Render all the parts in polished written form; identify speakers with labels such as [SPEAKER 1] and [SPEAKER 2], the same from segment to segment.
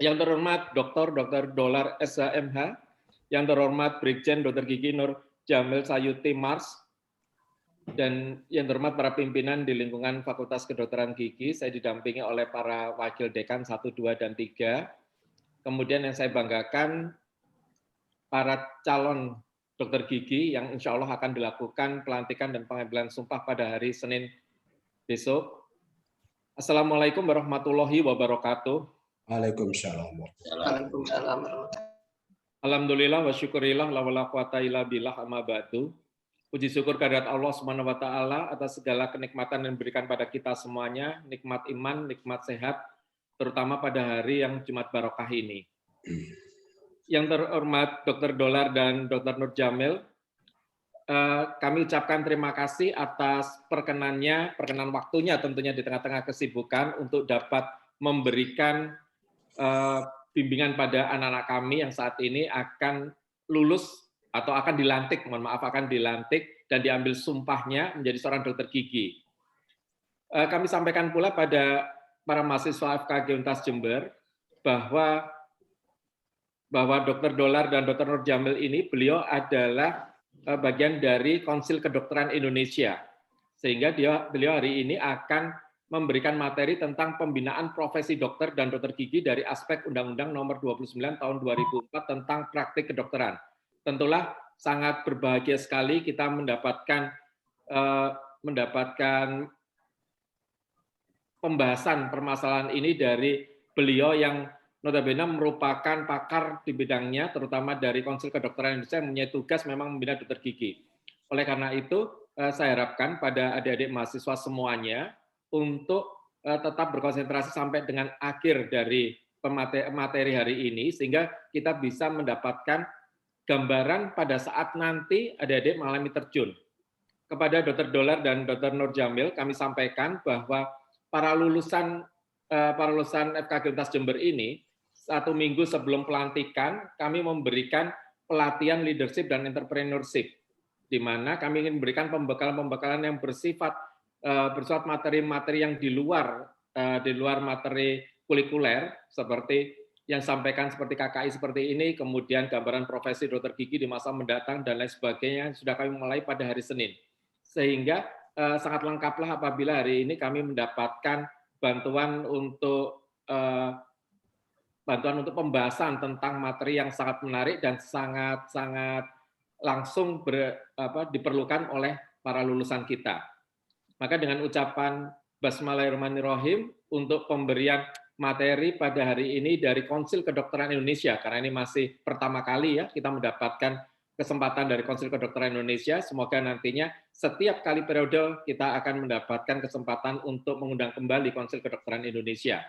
[SPEAKER 1] Yang terhormat Dr. Dolar SHMH, yang terhormat Brigjen Dr. Gigi Nur Jamil Sayuti Mars, dan yang terhormat para pimpinan di lingkungan Fakultas Kedokteran Gigi. Saya didampingi oleh para wakil dekan 1, 2, dan 3. Kemudian yang saya banggakan, para calon dokter gigi yang insya Allah akan dilakukan pelantikan dan pengambilan sumpah pada hari Senin besok. Assalamualaikum warahmatullahi wabarakatuh.
[SPEAKER 2] Waalaikumsalam.
[SPEAKER 3] Waalaikumsalam.
[SPEAKER 1] Alhamdulillah wa syukurillah la wala quwata illa billah amma ba'du. Puji syukur kehadirat Allah Subhanahu wa taala atas segala kenikmatan yang diberikan pada kita semuanya, nikmat iman, nikmat sehat, terutama pada hari yang Jumat Barokah ini. Yang terhormat Dr. Dolar dan Dr. Nur Jamil, kami ucapkan terima kasih atas perkenan waktunya tentunya di tengah-tengah kesibukan untuk dapat memberikan bimbingan pada anak-anak kami yang saat ini akan lulus atau akan dilantik, akan dilantik dan diambil sumpahnya menjadi seorang dokter gigi. Kami sampaikan pula pada para mahasiswa FKG Untas Jember bahwa Dr. Dolar dan Dr. Nur Jamil ini, beliau adalah bagian dari Konsil Kedokteran Indonesia. Sehingga beliau hari ini akan memberikan materi tentang pembinaan profesi dokter dan dokter gigi dari aspek Undang-Undang Nomor 29 Tahun 2004 tentang praktik kedokteran. Tentulah sangat berbahagia sekali kita mendapatkan pembahasan permasalahan ini dari beliau yang notabene merupakan pakar di bidangnya, terutama dari Konsil Kedokteran Indonesia yang mempunyai tugas memang membina dokter gigi. Oleh karena itu, saya harapkan pada adik-adik mahasiswa semuanya untuk tetap berkonsentrasi sampai dengan akhir dari materi hari ini, sehingga kita bisa mendapatkan gambaran pada saat nanti adik-adik mengalami terjun. Kepada Dr. Dolar dan Dr. Nur Jamil, kami sampaikan bahwa para lulusan FKG Untas Jember ini, 1 minggu sebelum pelantikan, kami memberikan pelatihan leadership dan entrepreneurship, di mana kami ingin memberikan pembekalan yang bersifat materi-materi yang di luar materi kulikuler, seperti yang sampaikan seperti KKI seperti ini, kemudian gambaran profesi dokter gigi di masa mendatang, dan lain sebagainya, sudah kami mulai pada hari Senin. Sehingga sangat lengkaplah apabila hari ini kami mendapatkan bantuan untuk pembahasan tentang materi yang sangat menarik dan sangat langsung diperlukan oleh para lulusan kita. Maka dengan ucapan Bismillahirrahmanirrahim untuk pemberian materi pada hari ini dari Konsil Kedokteran Indonesia, karena ini masih pertama kali ya kita mendapatkan kesempatan dari Konsil Kedokteran Indonesia. Semoga nantinya setiap kali periode kita akan mendapatkan kesempatan untuk mengundang kembali Konsil Kedokteran Indonesia.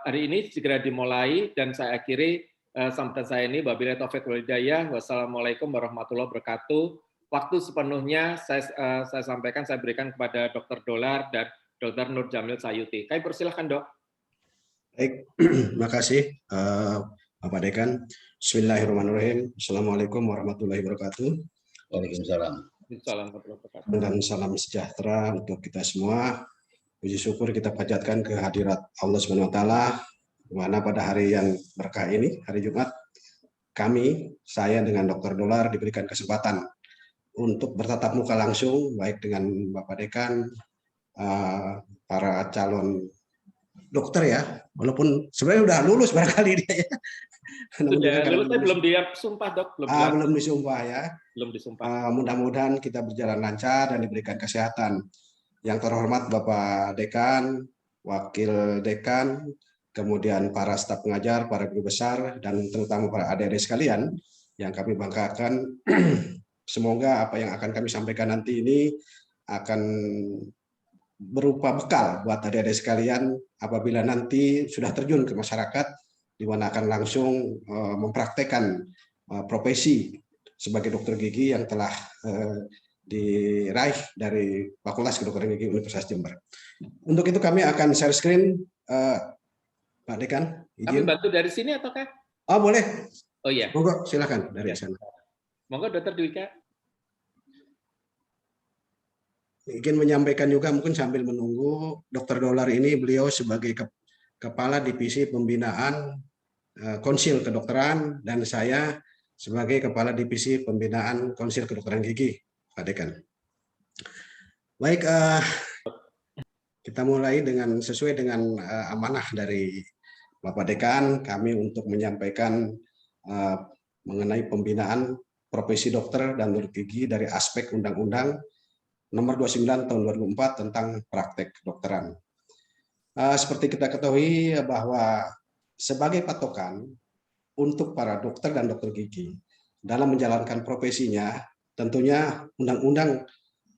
[SPEAKER 1] Hari ini segera dimulai dan saya akhiri sambutan saya ini. Wabillahi taufiq wal hidayah. Wassalamualaikum warahmatullahi wabarakatuh. Waktu sepenuhnya saya sampaikan, saya berikan kepada Dr. Dolar dan Dr. Nur Jamil Sayuti. Kami persilahkan, Dok.
[SPEAKER 2] Baik, terima kasih Bapak Dekan. Bismillahirrahmanirrahim. Assalamualaikum warahmatullahi wabarakatuh.
[SPEAKER 4] Waalaikumsalam.
[SPEAKER 2] Dan salam sejahtera untuk kita semua. Puji syukur kita panjatkan kehadirat Allah Subhanahu wa taala, di mana pada hari yang berkah ini, hari Jumat, saya dengan Dr. Dolar diberikan kesempatan untuk bertatap muka langsung, baik dengan Bapak Dekan, para calon dokter ya, walaupun sebenarnya udah lulus barangkali dia ya.
[SPEAKER 1] Sudah lulus, tapi belum disumpah, Dok.
[SPEAKER 2] Belum disumpah ya.
[SPEAKER 1] Belum disumpah.
[SPEAKER 2] Mudah-mudahan kita berjalan lancar dan diberikan kesehatan. Yang terhormat Bapak Dekan, Wakil Dekan, kemudian para staf pengajar, para guru besar, dan terutama para adik-adik sekalian yang kami banggakan. Semoga apa yang akan kami sampaikan nanti ini akan berupa bekal buat adik-adik sekalian apabila nanti sudah terjun ke masyarakat, di mana akan langsung mempraktekkan profesi sebagai dokter gigi yang telah diraih dari Fakultas Kedokteran Gigi Universitas Jember. Untuk itu kami akan share screen, Pak Dekan.
[SPEAKER 1] Izin. Kami bantu dari sini ataukah?
[SPEAKER 2] Oh boleh.
[SPEAKER 1] Oh iya.
[SPEAKER 2] Monggo silakan dari sana.
[SPEAKER 1] Monggo Dr. Dwika.
[SPEAKER 2] Ingin menyampaikan juga mungkin sambil menunggu Dr. Dolar ini, beliau sebagai Kepala Divisi Pembinaan Konsil Kedokteran, dan saya sebagai Kepala Divisi Pembinaan Konsil Kedokteran Gigi, Pak Dekan. Baik, kita mulai dengan sesuai dengan amanah dari Bapak Dekan, kami untuk menyampaikan mengenai pembinaan profesi dokter dan dokter gigi dari aspek Undang-Undang Nomor 29 Tahun 2004 tentang praktek kedokteran. Seperti kita ketahui bahwa sebagai patokan untuk para dokter dan dokter gigi dalam menjalankan profesinya, tentunya Undang-Undang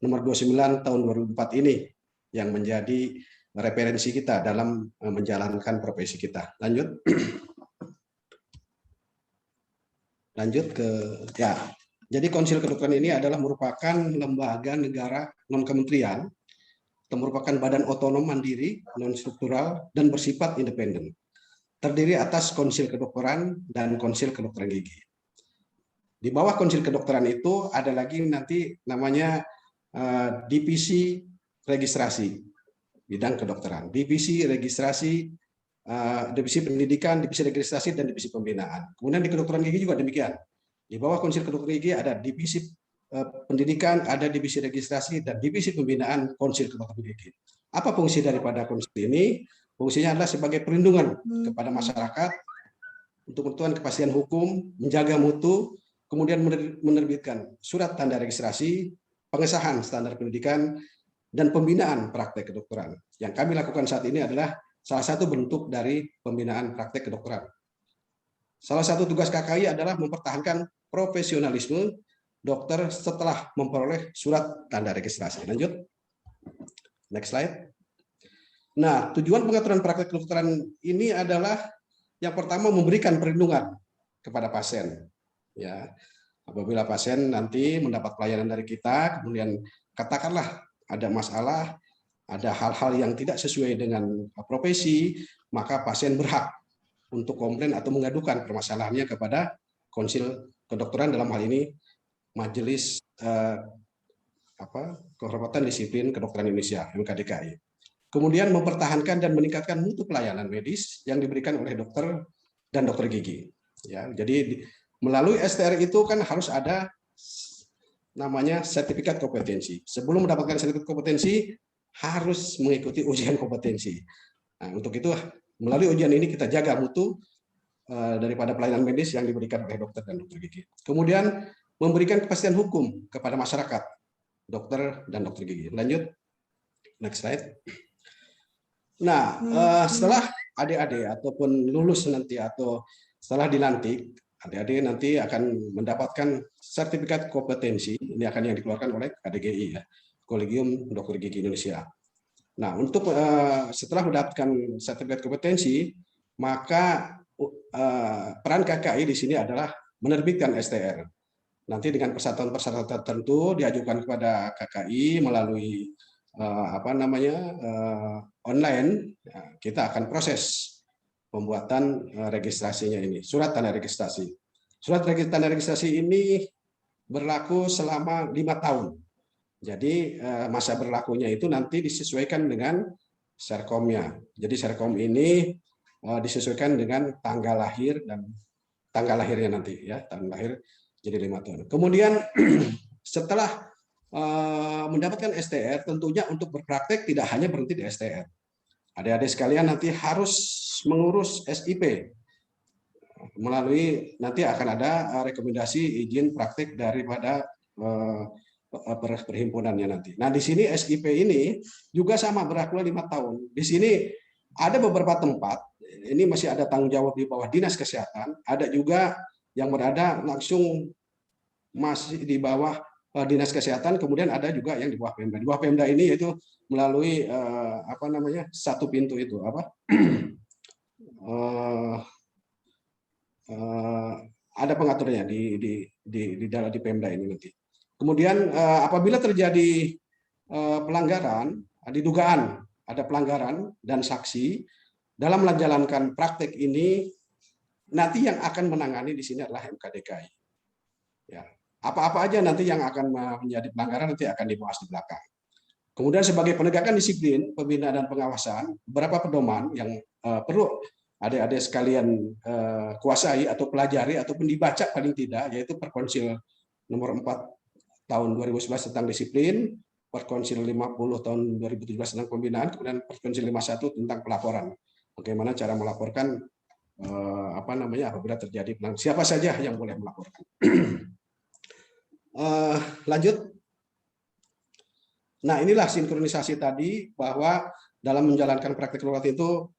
[SPEAKER 2] Nomor 29 Tahun 2004 ini yang menjadi referensi kita dalam menjalankan profesi kita. Lanjut. Lanjut ke ya. Jadi Konsil Kedokteran ini adalah merupakan lembaga negara non kementerian atau merupakan badan otonom mandiri, non struktural dan bersifat independen. Terdiri atas Konsil Kedokteran dan Konsil Kedokteran Gigi. Di bawah Konsil Kedokteran itu ada lagi nanti namanya divisi registrasi bidang kedokteran, divisi registrasi, divisi pendidikan, divisi registrasi dan divisi pembinaan. Kemudian di kedokteran gigi juga demikian. Di bawah Konsil Kedokteran Gigi ada divisi pendidikan, ada divisi registrasi dan divisi pembinaan Konsil Kedokteran Gigi. Apa fungsi daripada konsil ini? Fungsinya adalah sebagai perlindungan kepada masyarakat untuk kebutuhan kepastian hukum, menjaga mutu, kemudian menerbitkan surat tanda registrasi, pengesahan standar pendidikan, dan pembinaan praktek kedokteran. Yang kami lakukan saat ini adalah salah satu bentuk dari pembinaan praktek kedokteran. Salah satu tugas KKI adalah mempertahankan profesionalisme dokter setelah memperoleh surat tanda registrasi. Lanjut. Next slide. Nah, tujuan pengaturan praktek kedokteran ini adalah yang pertama memberikan perlindungan kepada pasien. Ya, apabila pasien nanti mendapat pelayanan dari kita, kemudian katakanlah ada masalah, ada hal-hal yang tidak sesuai dengan profesi, maka pasien berhak untuk komplain atau mengadukan permasalahannya kepada Konsil Kedokteran, dalam hal ini Majelis Kehormatan Disiplin Kedokteran Indonesia (MKDKI). Kemudian mempertahankan dan meningkatkan mutu pelayanan medis yang diberikan oleh dokter dan dokter gigi. Ya, jadi melalui STR itu kan harus ada namanya sertifikat kompetensi. Sebelum mendapatkan sertifikat kompetensi harus mengikuti ujian kompetensi. Nah, untuk itu melalui ujian ini kita jaga mutu daripada pelayanan medis yang diberikan oleh dokter dan dokter gigi. Kemudian memberikan kepastian hukum kepada masyarakat, dokter dan dokter gigi. Lanjut, next slide. Nah, setelah adik-adik ataupun lulus nanti atau setelah dilantik, adik-adik nanti akan mendapatkan sertifikat kompetensi. Ini akan yang dikeluarkan oleh KDGI, ya, Kolegium Dokter Gigi Indonesia. Nah, untuk setelah mendapatkan sertifikat kompetensi, maka peran KKI di sini adalah menerbitkan STR. Nanti dengan persyaratan-persyaratan tertentu diajukan kepada KKI melalui online, kita akan proses pembuatan registrasinya ini, surat tanda registrasi. Surat tanda registrasi ini berlaku selama 5 tahun. Jadi masa berlakunya itu nanti disesuaikan dengan Serkomnya. Jadi Serkom ini disesuaikan dengan tanggal lahir dan tanggal lahirnya nanti, ya, tanggal lahir jadi 5 tahun. Kemudian setelah mendapatkan STR, tentunya untuk berpraktek tidak hanya berhenti di STR. Adik-adik sekalian nanti harus mengurus SIP. Melalui nanti akan ada rekomendasi izin praktek daripada perhimpunannya nanti. Nah, di sini SIP ini juga sama berlaku 5 tahun. Di sini ada beberapa tempat, ini masih ada tanggung jawab di bawah Dinas Kesehatan, ada juga yang berada langsung masih di bawah Dinas Kesehatan, kemudian ada juga yang di bawah Pemda. Di bawah Pemda ini yaitu melalui satu pintu itu ada pengaturnya di dalam di Pemda ini nanti. Kemudian apabila terjadi pelanggaran, didugaan ada pelanggaran dan saksi dalam menjalankan praktek ini, nanti yang akan menangani di sini adalah MKDKI. Ya. Apa-apa aja nanti yang akan menjadi pelanggaran nanti akan dibahas di belakang. Kemudian sebagai penegakan disiplin, pembinaan dan pengawasan, beberapa pedoman yang perlu adik-adik sekalian kuasai atau pelajari ataupun dibaca paling tidak, yaitu Perkonsil nomor 4 tahun 2011 tentang disiplin, Perkonsil 50 tahun 2017 tentang pembinaan, kemudian Perkonsil 51 tentang pelaporan. Bagaimana cara melaporkan apabila terjadi pelanggaran. Siapa saja yang boleh melaporkan. Lanjut. Nah, inilah sinkronisasi tadi, bahwa dalam menjalankan praktik kedokteran itu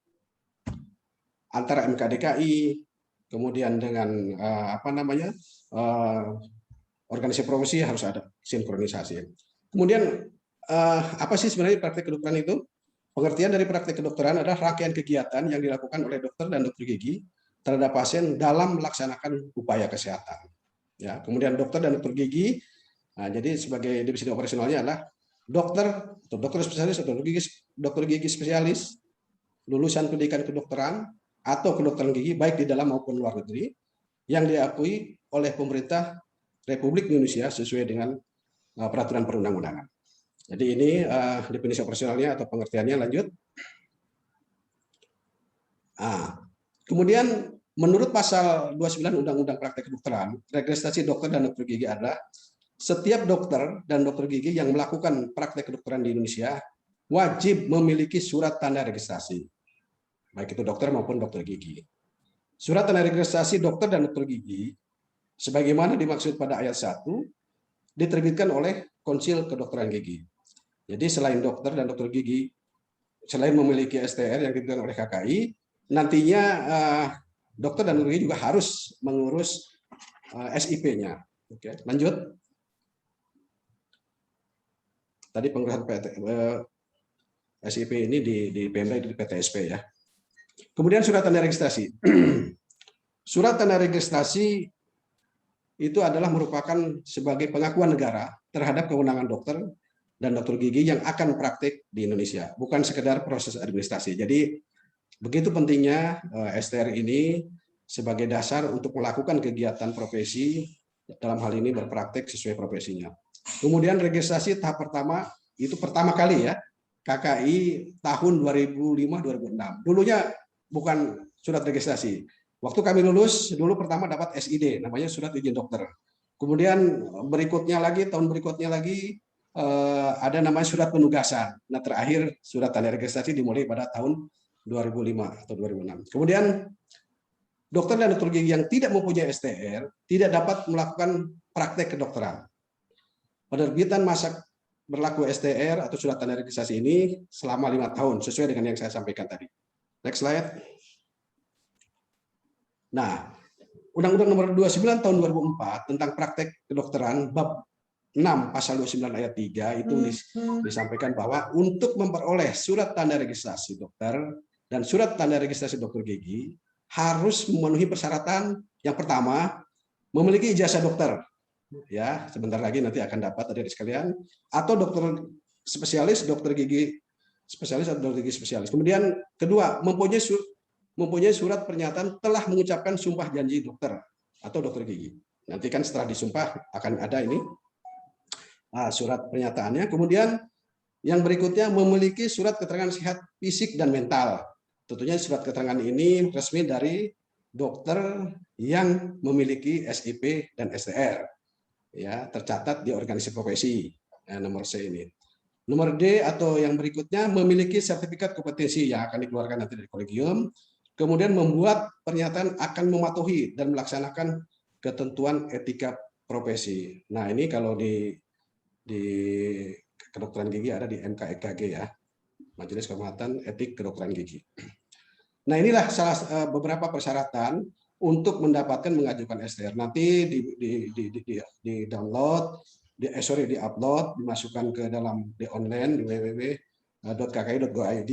[SPEAKER 2] antara MKDKI, kemudian dengan organisasi profesi harus ada sinkronisasi. Kemudian apa sih sebenarnya praktik kedokteran itu? Pengertian dari praktik kedokteran adalah rangkaian kegiatan yang dilakukan oleh dokter dan dokter gigi terhadap pasien dalam melaksanakan upaya kesehatan. Ya, kemudian dokter dan dokter gigi, jadi sebagai divisi operasionalnya adalah dokter atau dokter spesialis atau dokter gigi spesialis lulusan pendidikan kedokteran atau kedokteran gigi baik di dalam maupun luar negeri yang diakui oleh pemerintah Republik Indonesia sesuai dengan peraturan perundang-undangan. Jadi ini definisi operasionalnya atau pengertiannya. Lanjut. Kemudian menurut pasal 29 Undang-Undang Praktek Kedokteran, registrasi dokter dan dokter gigi adalah setiap dokter dan dokter gigi yang melakukan praktek kedokteran di Indonesia wajib memiliki surat tanda registrasi, baik itu dokter maupun dokter gigi. Surat tanda registrasi dokter dan dokter gigi, sebagaimana dimaksud pada ayat 1, diterbitkan oleh Konsil Kedokteran Gigi. Jadi selain dokter dan dokter gigi, selain memiliki STR yang diberikan oleh KKI, nantinya dokter dan dokter gigi juga harus mengurus SIP-nya. Oke, lanjut. Tadi pengurusan SIP ini di Pemda, di PTSP ya. Kemudian surat tanda registrasi. Surat tanda registrasi itu adalah merupakan sebagai pengakuan negara terhadap kewenangan dokter dan dokter gigi yang akan praktik di Indonesia, bukan sekedar proses administrasi. Jadi begitu pentingnya STR ini sebagai dasar untuk melakukan kegiatan profesi, dalam hal ini berpraktik sesuai profesinya. Kemudian registrasi tahap pertama itu pertama kali ya, KKI tahun 2005-2006. Dulunya bukan surat registrasi. Waktu kami lulus, dulu pertama dapat SID, namanya surat izin dokter. Kemudian berikutnya lagi, tahun berikutnya lagi ada namanya surat penugasan. Nah, terakhir surat tanda registrasi dimulai pada tahun 2005 atau 2006. Kemudian dokter dan dokter gigi yang tidak mempunyai STR tidak dapat melakukan praktek kedokteran. Penerbitan masa berlaku STR atau surat tanda registrasi ini selama 5 tahun, sesuai dengan yang saya sampaikan tadi. Next slide. Nah, Undang-Undang Nomor 29 Tahun 2004 tentang praktek kedokteran bab 6 pasal 29 ayat 3 itu disampaikan bahwa untuk memperoleh surat tanda registrasi dokter dan surat tanda registrasi dokter gigi harus memenuhi persyaratan. Yang pertama, memiliki ijazah dokter. Ya, sebentar lagi nanti akan dapat adik sekalian, atau dokter spesialis, dokter gigi spesialis atau dokter gigi spesialis. Kemudian kedua, mempunyai surat pernyataan telah mengucapkan sumpah janji dokter atau dokter gigi. Nanti kan setelah disumpah akan ada ini surat pernyataannya. Kemudian yang berikutnya memiliki surat keterangan sehat fisik dan mental. Tentunya surat keterangan ini resmi dari dokter yang memiliki SIP dan STR. Ya, tercatat di organisasi profesi. Nomor C ini. Nomor D atau yang berikutnya memiliki sertifikat kompetensi yang akan dikeluarkan nanti dari kolegium. Kemudian membuat pernyataan akan mematuhi dan melaksanakan ketentuan etika profesi. Nah, ini kalau di kedokteran gigi ada di MKEKG ya, Majelis Kehormatan Etik Kedokteran Gigi. Nah, inilah beberapa persyaratan untuk mendapatkan mengajukan STR. Nanti di download, di-upload, dimasukkan ke dalam di online di www.kki.go.id.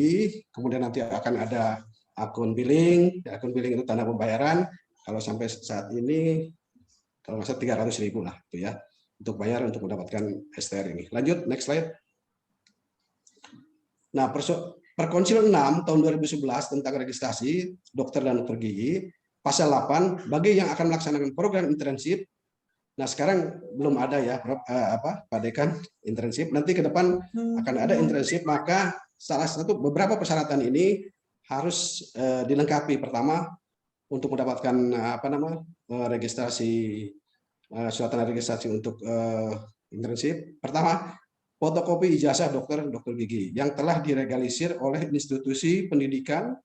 [SPEAKER 2] Kemudian nanti akan ada akun billing. Akun billing itu tanda pembayaran. Kalau sampai saat ini, kalau nggak salah 300.000 lah, itu ya, untuk bayar untuk mendapatkan STR ini. Lanjut, next slide. Nah, Perkonsil 6 tahun 2011 tentang registrasi dokter dan dokter gigi. Pasal 8, bagi yang akan melaksanakan program internship Nah, sekarang belum ada ya, Pak Dekan, internship. Nanti ke depan akan ada internship, maka salah satu beberapa persyaratan ini harus dilengkapi. Pertama, untuk mendapatkan registrasi, surat tanda registrasi untuk internship. Pertama, fotokopi ijazah dokter gigi yang telah dilegalisir oleh institusi pendidikan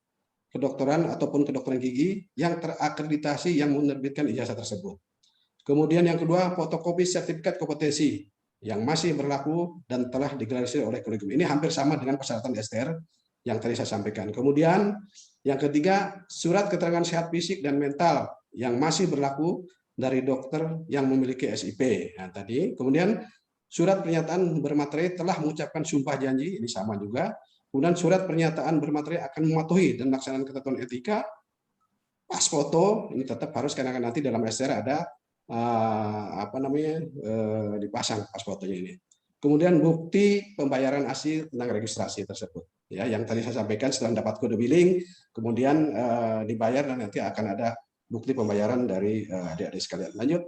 [SPEAKER 2] kedokteran ataupun kedokteran gigi yang terakreditasi yang menerbitkan ijazah tersebut. Kemudian yang kedua, fotokopi sertifikat kompetensi yang masih berlaku dan telah dilegalisir oleh kolegium. Ini hampir sama dengan persyaratan STR yang tadi saya sampaikan. Kemudian yang ketiga, surat keterangan sehat fisik dan mental yang masih berlaku dari dokter yang memiliki SIP. Nah, tadi. Kemudian surat pernyataan bermaterai telah mengucapkan sumpah janji, ini sama juga. Kemudian surat pernyataan bermaterai akan mematuhi dan melaksanakan ketentuan etika. Pas foto ini tetap harus, karena nanti dalam STR ada dipasang pas fotonya ini. Kemudian bukti pembayaran asli tentang registrasi tersebut, ya, yang tadi saya sampaikan setelah dapat kode billing, kemudian dibayar dan nanti akan ada bukti pembayaran dari adik-adik sekalian. Lanjut.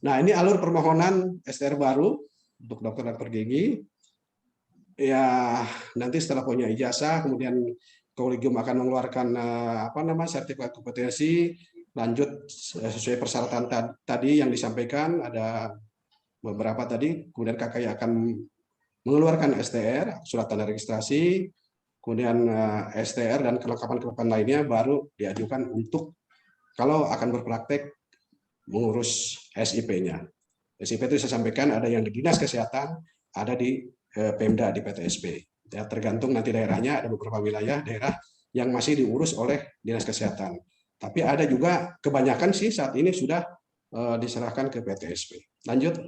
[SPEAKER 2] Nah, ini alur permohonan STR baru untuk dokter gigi. Ya, nanti setelah punya ijazah, kemudian kolegium akan mengeluarkan sertifikat kompetensi, lanjut sesuai persyaratan tadi yang disampaikan, ada beberapa tadi, kemudian KKI akan mengeluarkan STR, surat tanda registrasi, kemudian STR dan kelengkapan-kelengkapan lainnya baru diajukan untuk kalau akan berpraktek mengurus SIP-nya. SIP itu saya sampaikan ada yang di Dinas Kesehatan, ada di Pemda, di PTSP. Ya, tergantung nanti daerahnya, ada beberapa wilayah daerah yang masih diurus oleh Dinas Kesehatan. Tapi ada juga, kebanyakan sih saat ini sudah diserahkan ke PTSP. Lanjut.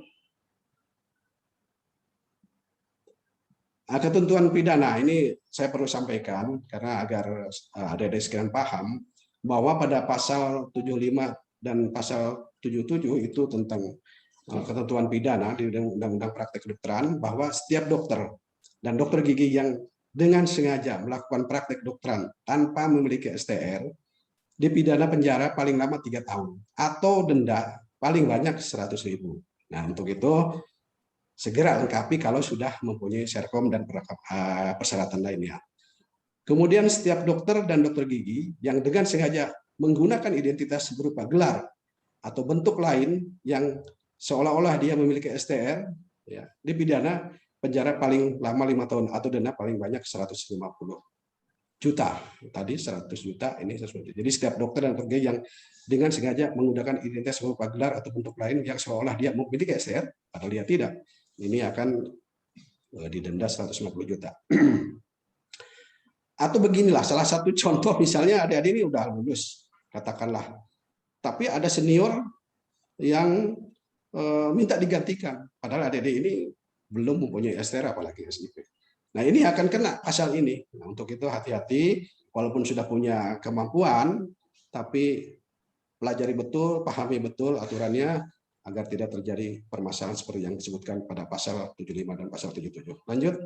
[SPEAKER 2] Ketentuan pidana, ini saya perlu sampaikan karena agar adik-adik sekalian paham bahwa pada pasal 75 dan pasal 77 itu tentang ketentuan pidana di Undang-Undang Praktek Kedokteran, bahwa setiap dokter dan dokter gigi yang dengan sengaja melakukan praktek kedokteran tanpa memiliki STR dipidana penjara paling lama 3 tahun atau denda paling banyak 100.000. Nah, untuk itu segera lengkapi kalau sudah mempunyai Serkom dan persyaratan lainnya. Kemudian setiap dokter dan dokter gigi yang dengan sengaja menggunakan identitas berupa gelar atau bentuk lain yang seolah-olah dia memiliki STR, ya, dipidana penjara paling lama 5 tahun atau denda paling banyak 150 juta. Tadi 100 juta, ini 100 juta. Jadi setiap dokter dan dokter yang dengan sengaja menggunakan identitas berupa gelar atau bentuk lain yang seolah dia memiliki STR, padahal dia tidak, ini akan didenda 150 juta. Atau beginilah, salah satu contoh misalnya adik-adik ini udah lulus, katakanlah. Tapi ada senior yang minta digantikan, padahal adik-adik ini belum mempunyai STR apalagi SIP. Nah, ini akan kena pasal ini. Nah, untuk itu hati-hati, walaupun sudah punya kemampuan, tapi pelajari betul, pahami betul aturannya agar tidak terjadi permasalahan seperti yang disebutkan pada pasal 75 dan pasal 77. Lanjut.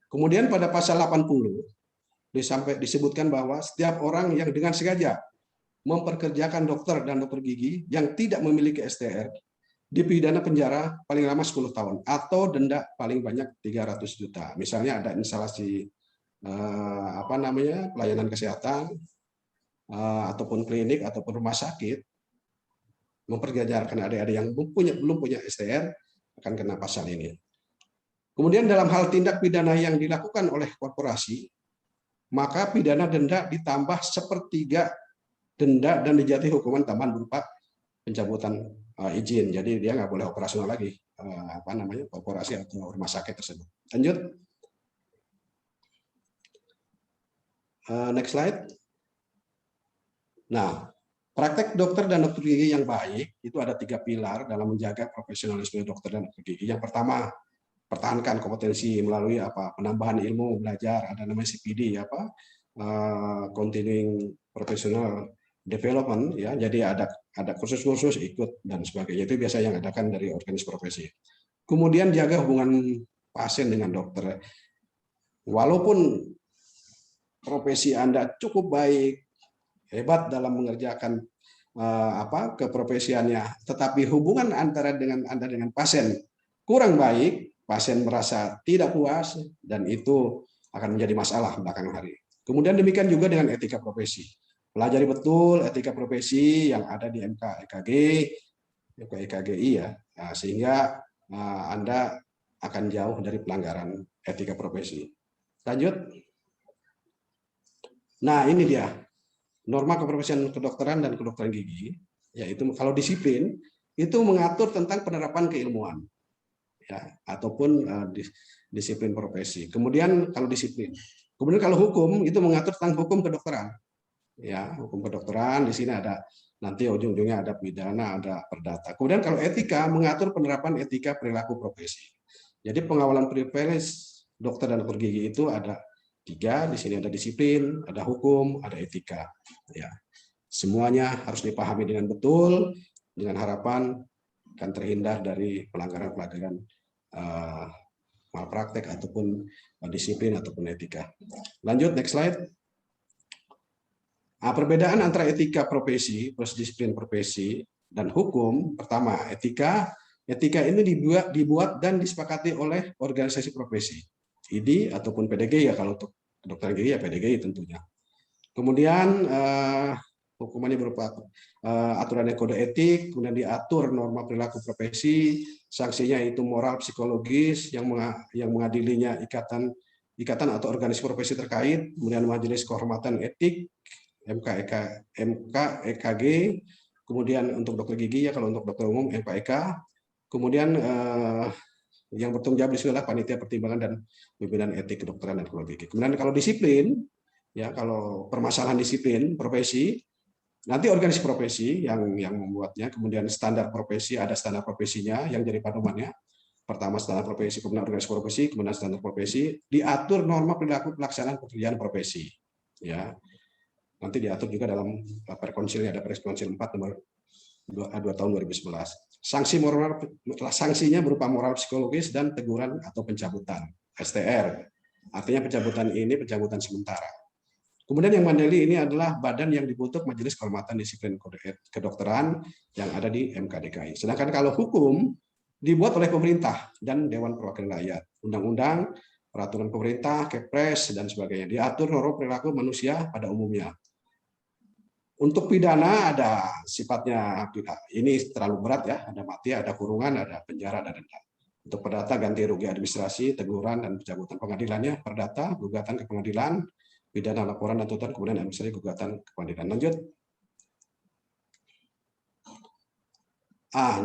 [SPEAKER 2] Kemudian pada pasal 80 disebutkan bahwa setiap orang yang dengan sengaja memperkerjakan dokter dan dokter gigi yang tidak memiliki STR dipidana penjara paling lama 10 tahun atau denda paling banyak 300 juta. Misalnya ada instalasi pelayanan kesehatan ataupun klinik ataupun rumah sakit memperkerjakan adik-adik yang belum punya STR akan kena pasal ini. Kemudian dalam hal tindak pidana yang dilakukan oleh korporasi, maka pidana denda ditambah 1/3 denda dan dijatuhi hukuman tambahan berupa pencabutan izin. Jadi dia nggak boleh operasional lagi korporasi atau rumah sakit tersebut. Lanjut. Next slide. Nah, praktek dokter dan dokter gigi yang baik itu ada 3 pilar dalam menjaga profesionalisme dokter dan dokter gigi. Yang pertama, pertahankan kompetensi melalui penambahan ilmu belajar, ada namanya CPD, continuing professional development, ya. Jadi ada kursus-kursus ikut dan sebagainya. Itu biasa yang adakan dari organisasi profesi. Kemudian jaga hubungan pasien dengan dokter. Walaupun profesi Anda cukup baik, hebat dalam mengerjakan keprofesiannya, tetapi hubungan antara Anda dengan pasien kurang baik, pasien merasa tidak puas, dan itu akan menjadi masalah belakangan hari. Kemudian demikian juga dengan etika profesi. Pelajari betul etika profesi yang ada di MK-EKGI ya, sehingga Anda akan jauh dari pelanggaran etika profesi. Lanjut. Nah, ini dia norma keprofesian kedokteran dan kedokteran gigi, yaitu kalau disiplin itu mengatur tentang penerapan keilmuan, ya, ataupun disiplin profesi. Kemudian kalau disiplin, kemudian kalau hukum itu mengatur tentang hukum kedokteran, ya, hukum kedokteran di sini ada nanti ujung-ujungnya ada pidana, ada perdata. Kemudian kalau etika mengatur penerapan etika perilaku profesi. Jadi pengawalan privilege dokter dan dokter gigi itu ada 3, di sini ada disiplin, ada hukum, ada etika. Ya, semuanya harus dipahami dengan betul, dengan harapan akan terhindar dari pelanggaran-pelanggaran malpraktek ataupun disiplin ataupun etika. Lanjut, next slide. Perbedaan antara etika profesi plus disiplin profesi dan hukum, pertama etika ini dibuat dan disepakati oleh organisasi profesi, ID ataupun PDGI ya, kalau untuk kedokteran gigi ya PDGI tentunya. Kemudian hukumannya berupa aturan kode etik, kemudian diatur norma perilaku profesi, sanksinya itu moral psikologis yang mengadilinya ikatan atau organisasi profesi terkait, kemudian majelis kehormatan etik MK-EKG, kemudian untuk dokter gigi ya, kalau untuk dokter umum MK-EK, kemudian yang bertanggung jawab di sini adalah panitia pertimbangan dan pimpinan etik kedokteran dan kedokteran gigi. Kemudian kalau disiplin, ya kalau permasalahan disiplin profesi, nanti organisasi profesi yang membuatnya, kemudian standar profesi, ada standar profesinya yang jadi pedomannya. Pertama standar profesi, kemudian organisasi profesi, kemudian standar profesi, diatur norma perilaku pelaksanaan pekerjaan profesi. Ya, nanti diatur juga dalam Perkonsilnya, ada Perkonsil 4 nomor 2 tahun 2011. Sanksinya berupa moral psikologis dan teguran atau pencabutan, STR. Artinya pencabutan ini pencabutan sementara. Kemudian yang mandiri ini adalah badan yang dibentuk Majelis Kehormatan Disiplin Kedokteran yang ada di MK-DKI. Sedangkan kalau hukum dibuat oleh pemerintah dan Dewan Perwakilan Rakyat, undang-undang, peraturan pemerintah, Kepres dan sebagainya, diatur norma perilaku manusia pada umumnya. Untuk pidana ada sifatnya, ini terlalu berat ya, ada mati, ada kurungan, ada penjara, ada denda. Untuk perdata ganti rugi administrasi, teguran dan pencabutan pengadilannya, perdata gugatan ke pengadilan, pidana laporan dan tuntutan, kemudian administrasi gugatan ke pengadilan. Lanjut.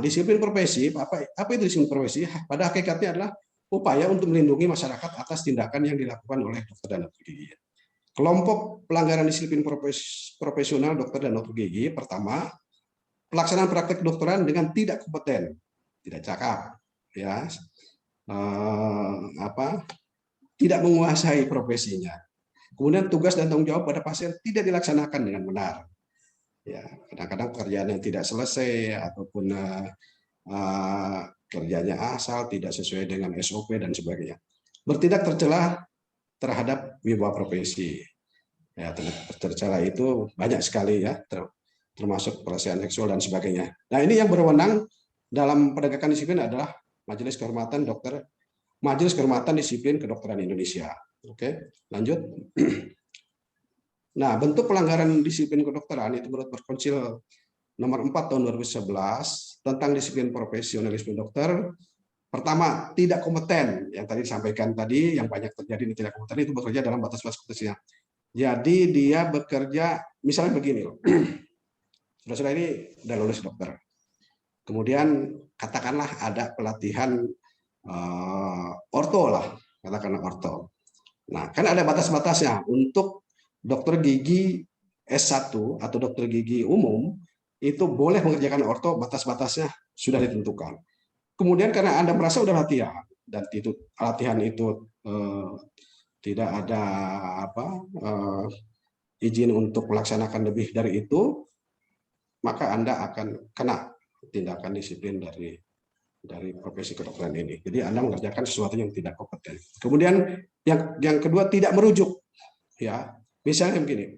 [SPEAKER 2] Disiplin profesi, apa itu disiplin profesi? Pada hakikatnya adalah upaya untuk melindungi masyarakat atas tindakan yang dilakukan oleh dokter dan dokter gigi. Kelompok pelanggaran disiplin profesional dokter dan dokter gigi, pertama, pelaksanaan praktek kedokteran dengan tidak kompeten, tidak cakap, ya, tidak menguasai profesinya. Kemudian tugas dan tanggung jawab pada pasien tidak dilaksanakan dengan benar. Ya, kadang-kadang pekerjaan yang tidak selesai ataupun kerjanya asal, tidak sesuai dengan SOP dan sebagainya. Bertindak tercela terhadap wibawa profesi. Ya, tercela itu banyak sekali ya, termasuk pelecehan seksual dan sebagainya. Nah, ini yang berwenang dalam penegakan disiplin adalah Majelis Kehormatan Disiplin Kedokteran Indonesia. Oke, lanjut. Nah, bentuk pelanggaran disiplin kedokteran itu menurut Perkonsil nomor 4 tahun 2011 tentang disiplin profesionalisme dokter. Pertama, tidak kompeten, yang tadi disampaikan tadi, yang banyak terjadi di tidak kompeten itu bekerja dalam batas-batas kompetensinya. Jadi dia bekerja, misalnya begini loh, saudara-saudara ini udah lulus dokter. Kemudian katakanlah ada pelatihan orto lah, katakanlah orto. Nah, kan ada batas-batasnya. Untuk dokter gigi S1 atau dokter gigi umum, itu boleh mengerjakan orto, batas-batasnya sudah ditentukan. Kemudian karena Anda merasa udah latihan, dan itu latihan itu tidak ada izin untuk melaksanakan lebih dari itu, maka Anda akan kena tindakan disiplin dari profesi kedokteran ini. Jadi Anda mengerjakan sesuatu yang tidak kompeten. Kemudian yang kedua, tidak merujuk, ya, Misalnya begini,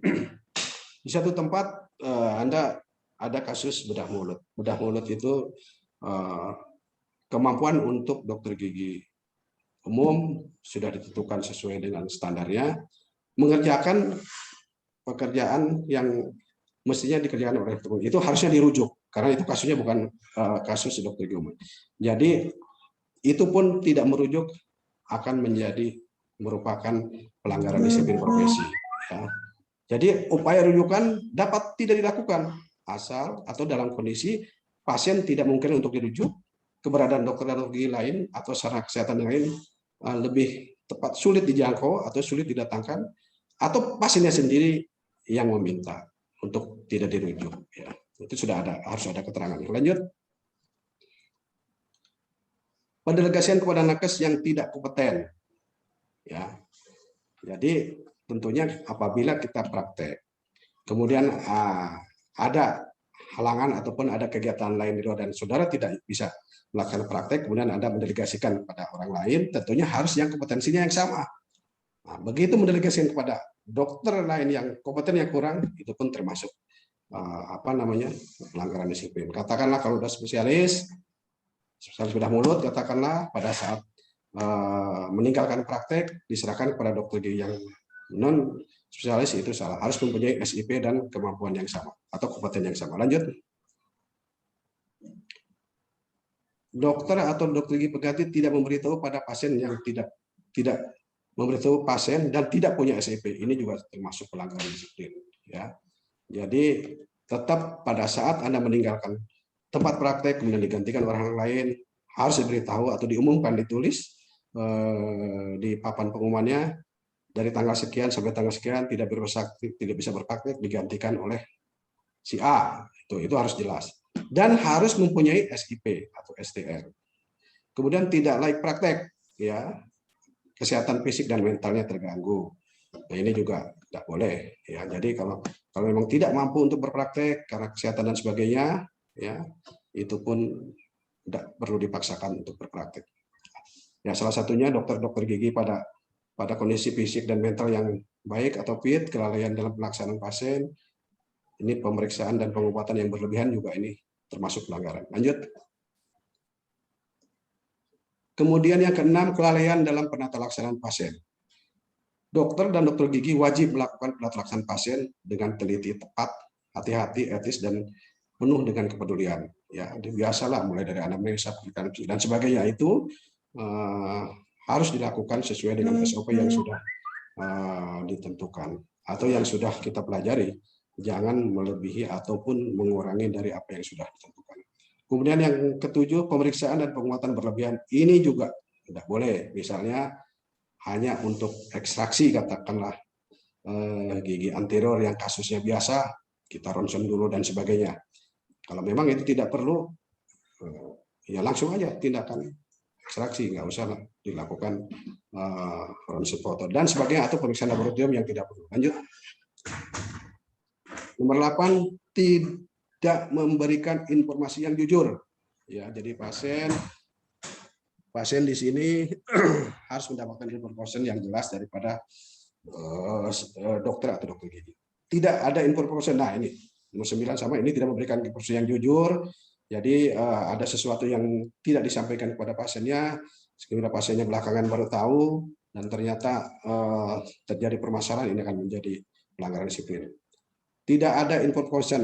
[SPEAKER 2] di satu tempat Anda ada kasus bedah mulut. Bedah mulut itu kemampuan untuk dokter gigi umum sudah ditentukan sesuai dengan standarnya, mengerjakan pekerjaan yang mestinya dikerjakan oleh dokter umum. Itu harusnya dirujuk, karena itu kasusnya bukan kasus dokter gigi umum. Jadi itu pun tidak merujuk akan menjadi merupakan pelanggaran disiplin profesi. Ya. Jadi upaya rujukan dapat tidak dilakukan asal atau dalam kondisi pasien tidak mungkin untuk dirujuk, keberadaan dokter gigi lain atau sarana kesehatan yang lain lebih tepat sulit dijangkau atau sulit didatangkan, atau pasiennya sendiri yang meminta untuk tidak dirujuk. Ya. Itu sudah ada, harus ada keterangan. Lanjut. Pendelegasian kepada nakes yang tidak kompeten. Ya. Jadi tentunya apabila kita praktek, kemudian ada halangan ataupun ada kegiatan lain di luar dan saudara tidak bisa melakukan praktek, kemudian Anda mendelegasikan kepada orang lain, tentunya harus yang kompetensinya yang sama. Nah, begitu mendelegasikan kepada dokter lain yang kompeten yang kurang, itu pun termasuk pelanggaran disiplin. Katakanlah kalau sudah spesialis bedah mulut, katakanlah pada saat meninggalkan praktek diserahkan kepada dokter gigi yang non spesialis, itu salah. Harus mempunyai SIP dan kemampuan yang sama atau kompeten yang sama. Lanjut. Dokter atau dokter gigi pengganti tidak memberitahu pada pasien yang tidak memberitahu pasien dan tidak punya SIP. Ini juga termasuk pelanggaran disiplin. Ya. Jadi tetap pada saat Anda meninggalkan tempat praktek kemudian digantikan orang lain, harus diberitahu atau diumumkan, ditulis di papan pengumumannya, dari tanggal sekian sampai tanggal sekian tidak bisa berpraktek, digantikan oleh si A. Itu harus jelas. Dan harus mempunyai SIP atau STR. Kemudian tidak layak praktek, ya, kesehatan fisik dan mentalnya terganggu. Nah, ini juga tidak boleh. Ya, jadi kalau memang tidak mampu untuk berpraktek karena kesehatan dan sebagainya, ya, itu pun tidak perlu dipaksakan untuk berpraktek. Ya, salah satunya dokter-dokter gigi pada kondisi fisik dan mental yang baik atau fit, kelalaian dalam pelaksanaan pasien, ini pemeriksaan dan pengobatan yang berlebihan juga ini termasuk pelanggaran. Lanjut. Kemudian yang keenam, kelalaian dalam penata laksanaan pasien. Dokter dan dokter gigi wajib melakukan penata laksanaan pasien dengan teliti, tepat, hati-hati, etis, dan penuh dengan kepedulian. Ya, biasalah mulai dari anamnesa dan sebagainya itu harus dilakukan sesuai dengan SOP yang sudah ditentukan atau yang sudah kita pelajari. Jangan melebihi ataupun mengurangi dari apa yang sudah ditentukan. Kemudian yang ketujuh, pemeriksaan dan penguatan berlebihan. Ini juga tidak boleh. Misalnya hanya untuk ekstraksi, katakanlah gigi anterior yang kasusnya biasa, kita ronsen dulu dan sebagainya. Kalau memang itu tidak perlu, ya langsung aja tindakan ekstraksi, nggak usah dilakukan ronsen foto dan sebagainya, atau pemeriksaan laboratorium yang tidak perlu. Lanjut. Nomor 8, tidak memberikan informasi yang jujur. Ya, jadi pasien di sini harus mendapatkan informasi yang jelas daripada dokter atau dokter gigi. Tidak ada informasi. Nah, ini nomor 9 sama, ini tidak memberikan informasi yang jujur. Jadi ada sesuatu yang tidak disampaikan kepada pasiennya, sehingga pasiennya belakangan baru tahu, dan ternyata terjadi permasalahan, ini akan menjadi pelanggaran disiplin. Tidak ada informasi.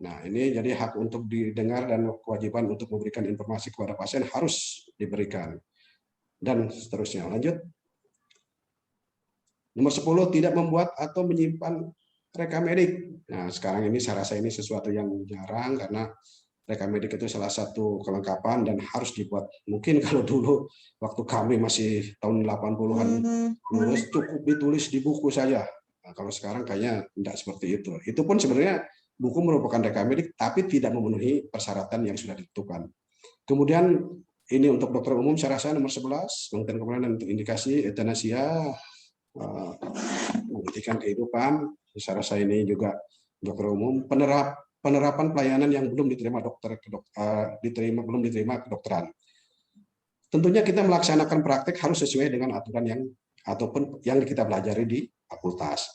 [SPEAKER 2] Nah, ini jadi hak untuk didengar dan kewajiban untuk memberikan informasi kepada pasien harus diberikan. Dan seterusnya. Lanjut. Nomor 10, tidak membuat atau menyimpan rekam medik. Nah, sekarang ini saya rasa ini sesuatu yang jarang, karena rekam medik itu salah satu kelengkapan dan harus dibuat. Mungkin kalau dulu waktu kami masih tahun 80-an lulus, cukup ditulis di buku saja. Nah, kalau sekarang kayaknya tidak seperti itu. Itu pun sebenarnya buku merupakan rekam medik, tapi tidak memenuhi persyaratan yang sudah ditentukan. Kemudian ini untuk dokter umum, saya rasa nomor 11, pengertian kebenaran untuk indikasi euthanasia, menghentikan kehidupan. Saya rasa ini juga dokter umum. Penerapan pelayanan yang belum diterima belum diterima kedokteran. Tentunya kita melaksanakan praktek harus sesuai dengan aturan yang ataupun yang kita pelajari di fakultas.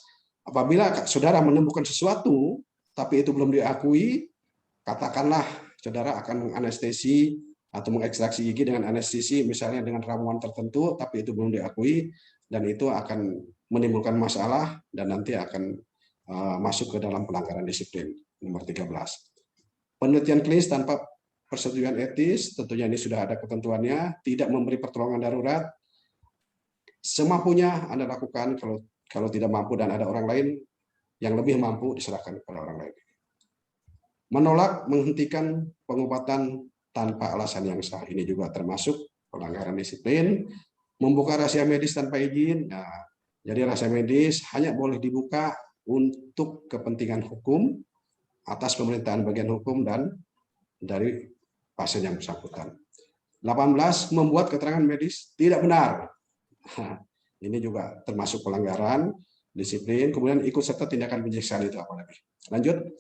[SPEAKER 2] Apabila saudara menemukan sesuatu, tapi itu belum diakui, katakanlah saudara akan menganestesi atau mengekstraksi gigi dengan anestesi, misalnya dengan ramuan tertentu, tapi itu belum diakui, dan itu akan menimbulkan masalah, dan nanti akan masuk ke dalam pelanggaran disiplin. Nomor 13. Penelitian klinis tanpa persetujuan etis, tentunya ini sudah ada ketentuannya, tidak memberi pertolongan darurat, semampunya Anda lakukan, kalau tidak mampu dan ada orang lain yang lebih mampu, diserahkan kepada orang lain. Menolak menghentikan pengobatan tanpa alasan yang sah, ini juga termasuk pelanggaran disiplin. Membuka rahasia medis tanpa izin, nah, jadi rahasia medis hanya boleh dibuka untuk kepentingan hukum, atas pemerintahan bagian hukum dan dari pasien yang bersangkutan. 18. Membuat keterangan medis tidak benar. Ini juga termasuk pelanggaran disiplin. Kemudian ikut serta tindakan penyiksaan itu apalagi. Lanjut.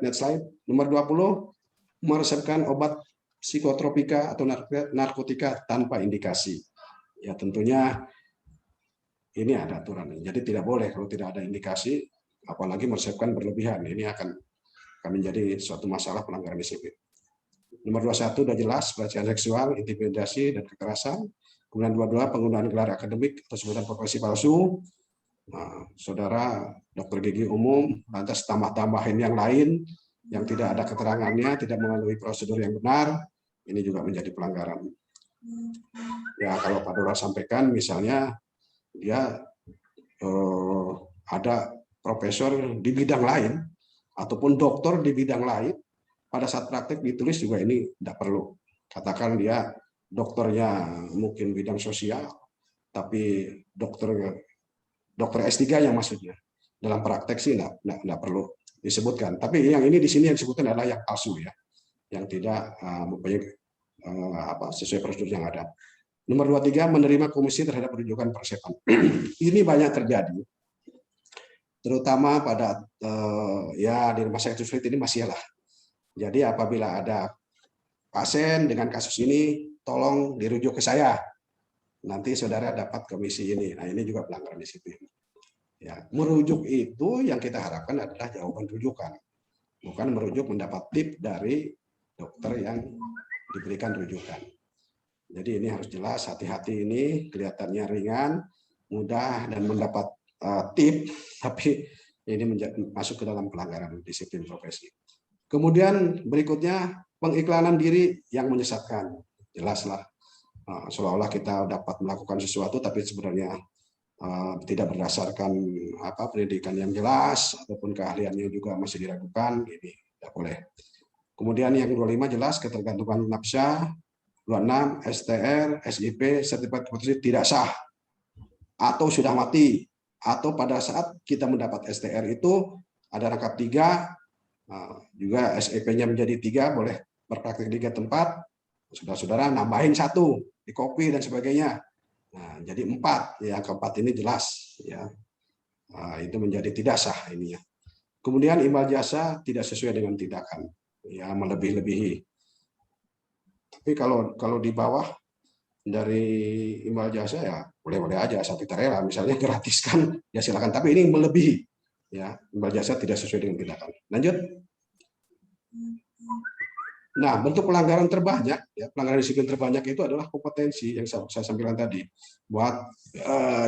[SPEAKER 2] Next slide. Nomor 20. Meresepkan obat psikotropika atau narkotika tanpa indikasi. Ya tentunya ini ada aturan. Jadi tidak boleh kalau tidak ada indikasi, apalagi meresepkan berlebihan. Ini akan menjadi suatu masalah pelanggaran disiplin. Nomor 21 sudah jelas, pelecehan seksual, intimidasi, dan kekerasan. Kemudian 22, penggunaan gelar akademik atau sebutan profesi palsu. Nah, saudara dokter gigi umum, lantas tambah-tambahin yang lain, yang tidak ada keterangannya, tidak melalui prosedur yang benar, ini juga menjadi pelanggaran. Ya, kalau Pak Dora sampaikan, misalnya dia ada profesor di bidang lain, ataupun dokter di bidang lain, pada saat praktek ditulis juga ini tidak perlu. Katakan dia dokternya mungkin bidang sosial, tapi dokter S3 yang maksudnya. Dalam praktek sih tidak perlu disebutkan. Tapi yang ini di sini yang disebutkan adalah yang palsu ya, yang tidak sesuai prosedur yang ada. Nomor 23, menerima komisi terhadap rujukan persepan. Ini banyak terjadi, terutama pada ya di rumah sakit sulit ini masih lah. Jadi apabila ada pasien dengan kasus ini, tolong dirujuk ke saya. Nanti saudara dapat komisi ini. Nah, ini juga pelanggaran disiplin. Ya, merujuk itu yang kita harapkan adalah jawaban rujukan, bukan merujuk mendapat tip dari dokter yang diberikan rujukan. Jadi ini harus jelas, hati-hati ini kelihatannya ringan, mudah dan mendapat tip, tapi ini masuk ke dalam pelanggaran disiplin profesi. Kemudian berikutnya pengiklanan diri yang menyesatkan. Jelaslah seolah-olah kita dapat melakukan sesuatu tapi sebenarnya tidak berdasarkan pendidikan yang jelas ataupun keahliannya juga masih diragukan, ini tidak boleh. Kemudian yang 25 jelas ketergantungan nafsa, 26 STR, SIP, sertifikat kompetensi tidak sah atau sudah mati, atau pada saat kita mendapat STR itu ada rangkap 3, juga SEP-nya menjadi 3, boleh berpraktik di 3 tempat, saudara-saudara nambahin 1, di copy dan sebagainya. Nah, jadi 4, yang keempat ini jelas ya, itu menjadi tidak sah ini ya. Kemudian imbal jasa tidak sesuai dengan tindakan, ya melebih-lebihi. Tapi kalau di bawah dari imbal jasa ya boleh-boleh aja, asal kita rela, misalnya gratiskan ya silakan. Tapi ini melebihi, ya imbal jasa tidak sesuai dengan tindakan. Lanjut. Nah, bentuk pelanggaran terbanyak, ya, pelanggaran disiplin terbanyak itu adalah kompetensi yang saya sampaikan tadi. Buat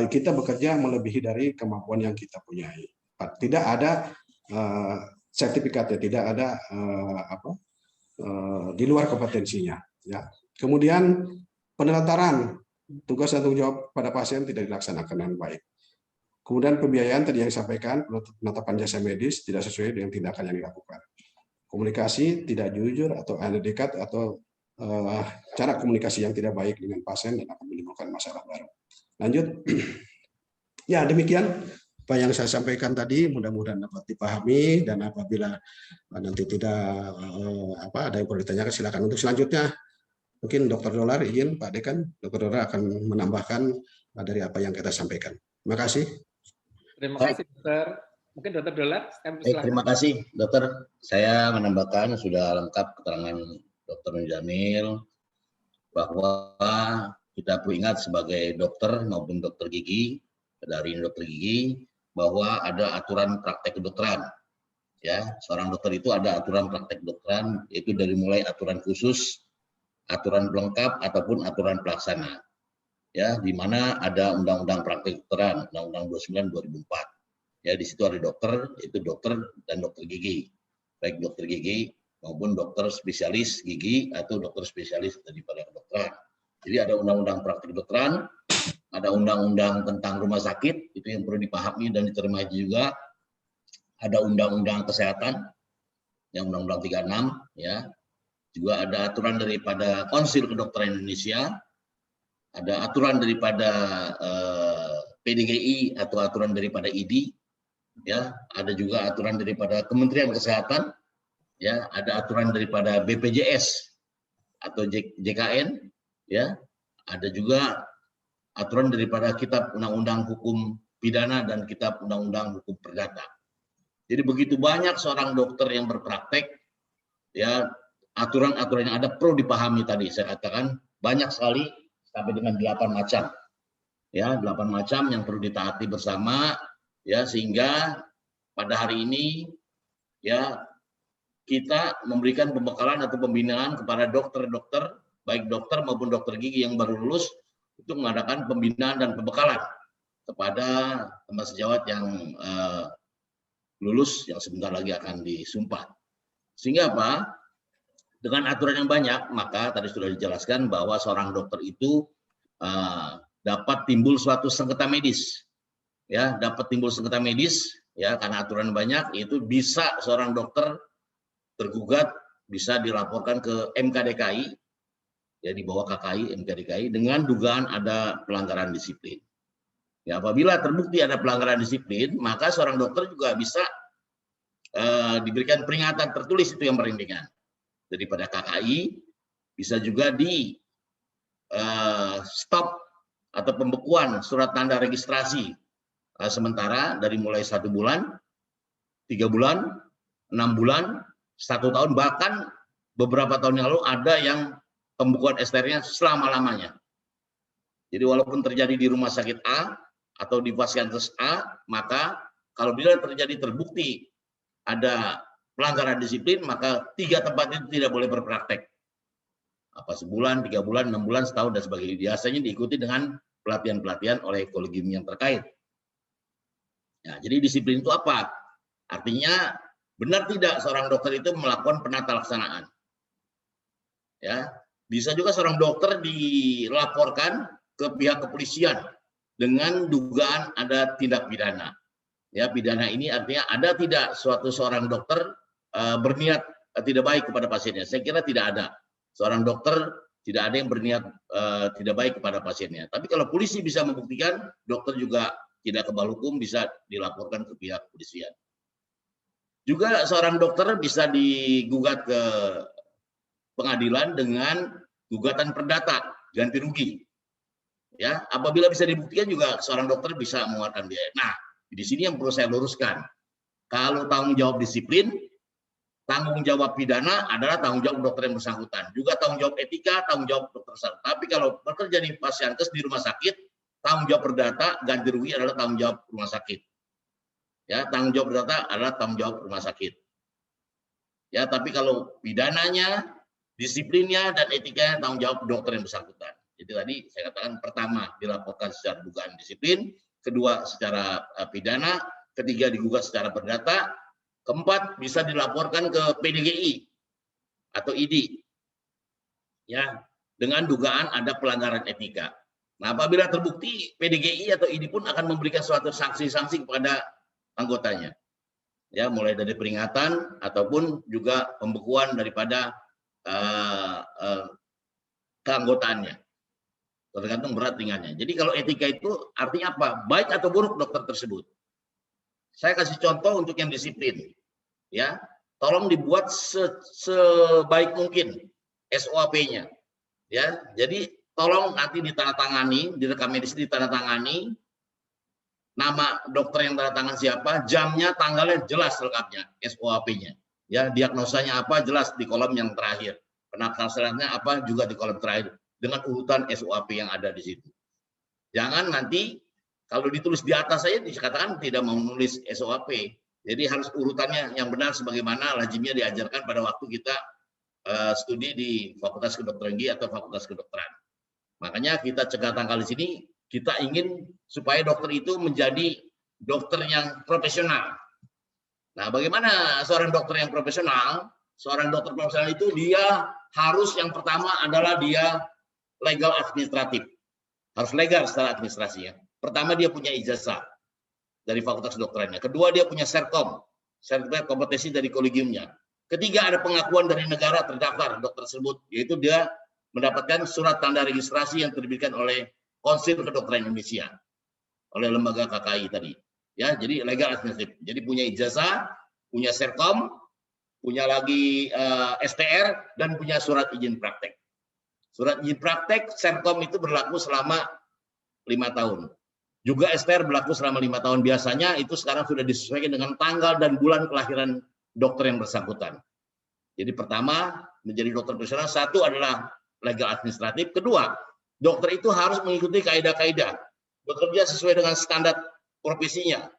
[SPEAKER 2] kita bekerja melebihi dari kemampuan yang kita punyai. Tidak ada sertifikatnya, tidak ada di luar kompetensinya. Ya. Kemudian penelantaran tugas dan tanggung jawab pada pasien tidak dilaksanakan dengan baik. Kemudian pembiayaan tadi yang disampaikan, penetapan jasa medis tidak sesuai dengan tindakan yang dilakukan. Komunikasi tidak jujur atau dekat atau cara komunikasi yang tidak baik dengan pasien dan akan menimbulkan masalah baru. Lanjut. Ya, demikian apa yang saya sampaikan tadi, mudah-mudahan dapat dipahami, dan apabila nanti tidak ada yang perlu ditanyakan silakan. Untuk selanjutnya mungkin Dr. Dolar izin Pak Dekan, Dr. Dolar akan menambahkan dari apa yang kita sampaikan. Terima kasih.
[SPEAKER 1] Terima kasih Dokter. Mungkin Dr. Dolar.
[SPEAKER 3] Terima kasih Dokter. Saya menambahkan sudah lengkap keterangan Dr. Nurjamil bahwa kita perlu ingat sebagai dokter maupun dokter gigi, dari dokter gigi, bahwa ada aturan praktek kedokteran. Ya, seorang dokter itu ada aturan praktek kedokteran, yaitu dari mulai aturan khusus, aturan pelengkap ataupun aturan pelaksana. Ya, di mana ada Undang-Undang Praktek Kedokteran, Undang-Undang 29/2004. Ya, di situ ada dokter, yaitu dokter dan dokter gigi, baik dokter gigi maupun dokter spesialis gigi atau dokter spesialis daripada kedokteran. Jadi ada Undang-Undang Praktek Kedokteran, ada Undang-Undang tentang rumah sakit, itu yang perlu dipahami dan dicermati juga. Ada Undang-Undang Kesehatan, yang Undang-Undang 36, ya. Juga ada aturan daripada Konsil Kedokteran Indonesia, ada aturan daripada PDGI atau aturan daripada ID, ya. Ada juga aturan daripada Kementerian Kesehatan, ya. Ada aturan daripada BPJS atau JKN, ya. Ada juga aturan daripada Kitab Undang-Undang Hukum Pidana dan Kitab Undang-Undang Hukum Perdata. Jadi begitu banyak seorang dokter yang berpraktek, ya, aturan-aturan yang ada perlu dipahami tadi. Saya katakan banyak sekali sampai dengan 8 macam. Ya, 8 macam yang perlu ditaati bersama, ya, sehingga pada hari ini, ya, kita memberikan pembekalan atau pembinaan kepada dokter-dokter, baik dokter maupun dokter gigi yang baru lulus, untuk mengadakan pembinaan dan pembekalan kepada teman sejawat yang lulus yang sebentar lagi akan disumpah. Sehingga apa? Dengan aturan yang banyak, maka tadi sudah dijelaskan bahwa seorang dokter itu dapat timbul suatu sengketa medis. Ya, dapat timbul sengketa medis, ya, karena aturan banyak, itu bisa seorang dokter tergugat, bisa dilaporkan ke MKDKI, ya, di bawah KKI, MKDKI, dengan dugaan ada pelanggaran disiplin. Ya, apabila terbukti ada pelanggaran disiplin, maka seorang dokter juga bisa diberikan peringatan tertulis, itu yang paling ringan daripada KKI, bisa juga di stop atau pembekuan surat tanda registrasi sementara dari mulai 1 bulan, 3 bulan, 6 bulan, 1 tahun, bahkan beberapa tahun yang lalu ada yang pembekuan STR-nya selama-lamanya. Jadi walaupun terjadi di rumah sakit A atau di Vaskes A, maka kalau bila terjadi terbukti ada pelanggaran disiplin, maka 3 tempat itu tidak boleh berpraktek. Apa sebulan, 3 bulan, 6 bulan, setahun, dan sebagainya. Biasanya diikuti dengan pelatihan-pelatihan oleh kolegium yang terkait. Ya, jadi disiplin itu apa? Artinya benar tidak seorang dokter itu melakukan penata laksanaan. Ya, bisa juga seorang dokter dilaporkan ke pihak kepolisian dengan dugaan ada tindak pidana. Ya, pidana ini artinya ada tidak suatu seorang dokter berniat tidak baik kepada pasiennya. Saya kira tidak ada. Seorang dokter tidak ada yang berniat tidak baik kepada pasiennya. Tapi kalau polisi bisa membuktikan, dokter juga tidak kebal hukum, bisa dilaporkan ke pihak kepolisian. Juga seorang dokter bisa digugat ke pengadilan dengan gugatan perdata ganti rugi. Ya, apabila bisa dibuktikan juga seorang dokter bisa mengeluarkan biaya. Nah, di sini yang perlu saya luruskan. Kalau tanggung jawab disiplin, tanggung jawab pidana adalah tanggung jawab dokter yang bersangkutan. Juga tanggung jawab etika, tanggung jawab dokter bersangkutan. Tapi kalau bekerja di Vaskes di rumah sakit, tanggung jawab perdata ganti rugi adalah tanggung jawab rumah sakit. Ya, tanggung jawab perdata adalah tanggung jawab rumah sakit. Ya, tapi kalau pidananya, disiplinnya dan etikanya tanggung jawab dokter yang bersangkutan. Jadi tadi saya katakan, pertama dilaporkan secara dugaan disiplin, kedua secara pidana, ketiga digugat secara perdata, keempat bisa dilaporkan ke PDGI atau ID, ya, dengan dugaan ada pelanggaran etika. Nah, apabila terbukti, PDGI atau ID pun akan memberikan suatu sanksi-sanksi kepada anggotanya, ya, mulai dari peringatan ataupun juga pembekuan daripada keanggotaannya, tergantung berat ringannya. Jadi kalau etika itu artinya apa? Baik atau buruk dokter tersebut. Saya kasih contoh untuk yang disiplin, ya, tolong dibuat sebaik mungkin SOP-nya, ya. Jadi tolong nanti ditandatangani, direkam medis ditandatangani, nama dokter yang tanda tangan siapa, jamnya, tanggalnya jelas lengkapnya, SOP-nya. Ya, diagnosanya apa jelas di kolom yang terakhir. Penafsirannya apa juga di kolom terakhir dengan urutan SOP yang ada di situ. Jangan nanti Kalau ditulis di atas saya dikatakan tidak mau menulis SOP. Jadi harus urutannya yang benar sebagaimana lazimnya diajarkan pada waktu kita studi di Fakultas Kedokteran Gigi atau Fakultas Kedokteran. Makanya kita cegah tangkal di sini, kita ingin supaya dokter itu menjadi dokter yang profesional. Nah, bagaimana seorang dokter yang profesional? Seorang dokter profesional itu dia harus yang pertama adalah dia legal administratif. Harus legal secara administrasi ya. Pertama dia punya ijazah dari Fakultas Kedokterannya. Kedua dia punya serkom, sertifikat kompetensi dari kolegiumnya. Ketiga ada pengakuan dari negara terdaftar dokter tersebut, yaitu dia mendapatkan surat tanda registrasi yang diterbitkan oleh Konsil Kedokteran Indonesia, oleh lembaga KKI tadi. Ya, jadi legal administratif. Jadi punya ijazah, punya serkom, punya lagi STR dan punya surat izin praktek. Surat izin praktek serkom itu berlaku selama 5 tahun. Juga STR berlaku selama 5 tahun. Biasanya itu sekarang sudah disesuaikan dengan tanggal dan bulan kelahiran dokter yang bersangkutan. Jadi pertama, menjadi dokter profesional, satu adalah legal administratif. Kedua, dokter itu harus mengikuti kaidah-kaidah, bekerja sesuai dengan standar profesinya,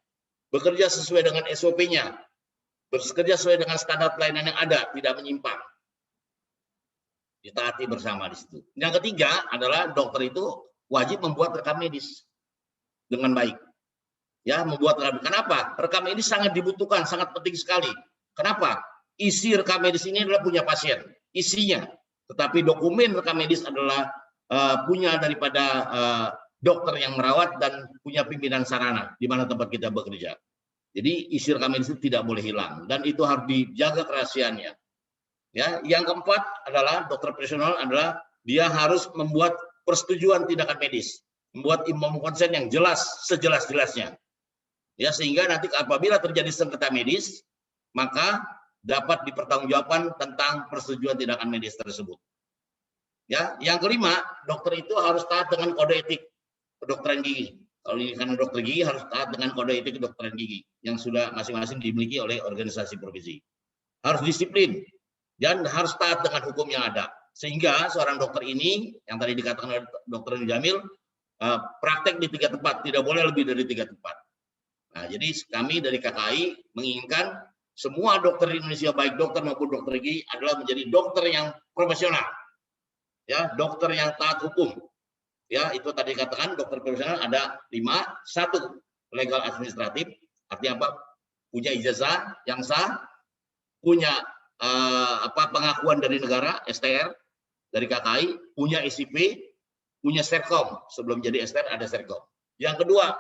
[SPEAKER 3] bekerja sesuai dengan SOP-nya, bekerja sesuai dengan standar pelayanan yang ada, tidak menyimpang. Ditaati bersama di situ. Yang ketiga adalah dokter itu wajib membuat rekam medis dengan baik. Ya, membuat rekam. Kenapa? Rekam medis sangat dibutuhkan, sangat penting sekali. Kenapa? Isi rekam medis ini adalah punya pasien, isinya. Tetapi dokumen rekam medis adalah punya daripada dokter yang merawat dan punya pimpinan sarana di mana tempat kita bekerja. Jadi isi rekam medis itu tidak boleh hilang dan itu harus dijaga kerahasiaannya. Ya, yang keempat adalah dokter profesional adalah dia harus membuat persetujuan tindakan medis, membuat informed consent yang jelas sejelas-jelasnya. Ya, sehingga nanti apabila terjadi sengketa medis, maka dapat dipertanggungjawabkan tentang persetujuan tindakan medis tersebut. Ya, yang kelima, dokter itu harus taat dengan kode etik kedokteran gigi. Kalau karena dokter gigi harus taat dengan kode etik kedokteran gigi yang sudah masing-masing dimiliki oleh organisasi profesi. Harus disiplin dan harus taat dengan hukum yang ada. Sehingga seorang dokter ini yang tadi dikatakan oleh Dr. Jamil, praktek di 3 tempat, tidak boleh lebih dari 3 tempat. Nah, jadi kami dari KKI menginginkan semua dokter di Indonesia, baik dokter maupun dokter gigi, adalah menjadi dokter yang profesional, ya, dokter yang taat hukum. Ya, itu tadi katakan dokter profesional ada 5. 1, legal administratif, artinya apa? Punya ijazah yang sah, punya pengakuan dari negara, STR dari KKI, punya SIP, punya serkom. Sebelum jadi STR ada serkom. Yang kedua,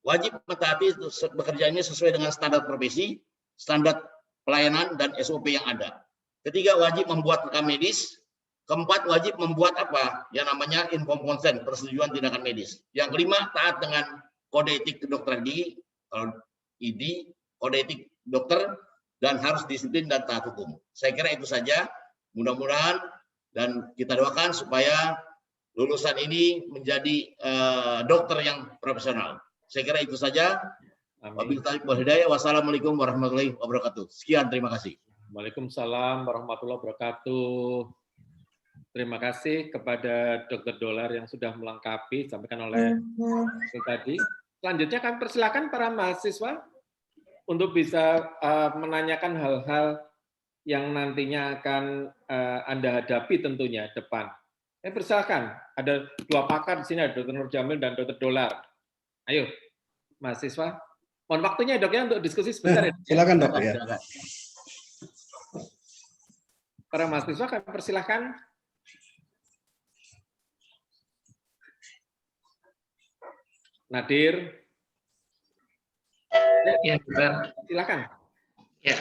[SPEAKER 3] wajib mentaati bekerjanya sesuai dengan standar profesi, standar pelayanan dan SOP yang ada. Ketiga, wajib membuat rekam medis. Keempat, wajib membuat apa? Yang namanya informed consent, persetujuan tindakan medis. Yang kelima, taat dengan kode etik kedokteran gigi, kalau ID, kode etik dokter, dan harus disiplin dan taat hukum. Saya kira itu saja. Mudah-mudahan dan kita doakan supaya lulusan ini menjadi dokter yang profesional. Saya kira itu saja. Wassalamualaikum warahmatullahi wabarakatuh. Sekian, terima kasih.
[SPEAKER 1] Waalaikumsalam warahmatullahi wabarakatuh. Terima kasih kepada Dr. Dolar yang sudah melengkapi disampaikan oleh tadi. Selanjutnya kami persilakan para mahasiswa untuk bisa menanyakan hal-hal yang nantinya akan Anda hadapi tentunya depan. Persilakan, ada 2 pakar di sini, ada Dr. Nur Jamil dan Dr. Dolar. Ayo, mahasiswa. Mohon waktunya dok ya untuk diskusi sebentar.
[SPEAKER 2] Silakan dok ya.
[SPEAKER 1] Para mahasiswa kami persilakan. Nadir.
[SPEAKER 4] Ya, dokter.
[SPEAKER 1] Silakan.
[SPEAKER 4] Ya,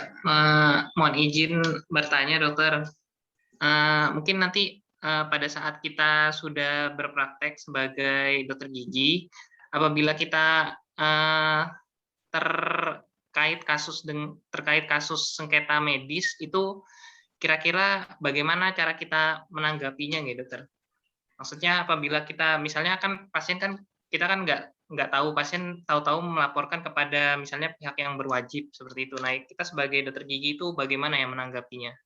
[SPEAKER 4] mohon izin bertanya, dokter. Mungkin nanti pada saat kita sudah berpraktek sebagai dokter gigi, apabila kita terkait kasus sengketa medis, itu kira-kira bagaimana cara kita menanggapinya, gitu, dokter? Maksudnya apabila kita misalnya kan pasien kan kita kan nggak tahu, pasien tahu-tahu melaporkan kepada misalnya pihak yang berwajib seperti itu. Nah, kita sebagai dokter gigi itu bagaimana yang menanggapinya?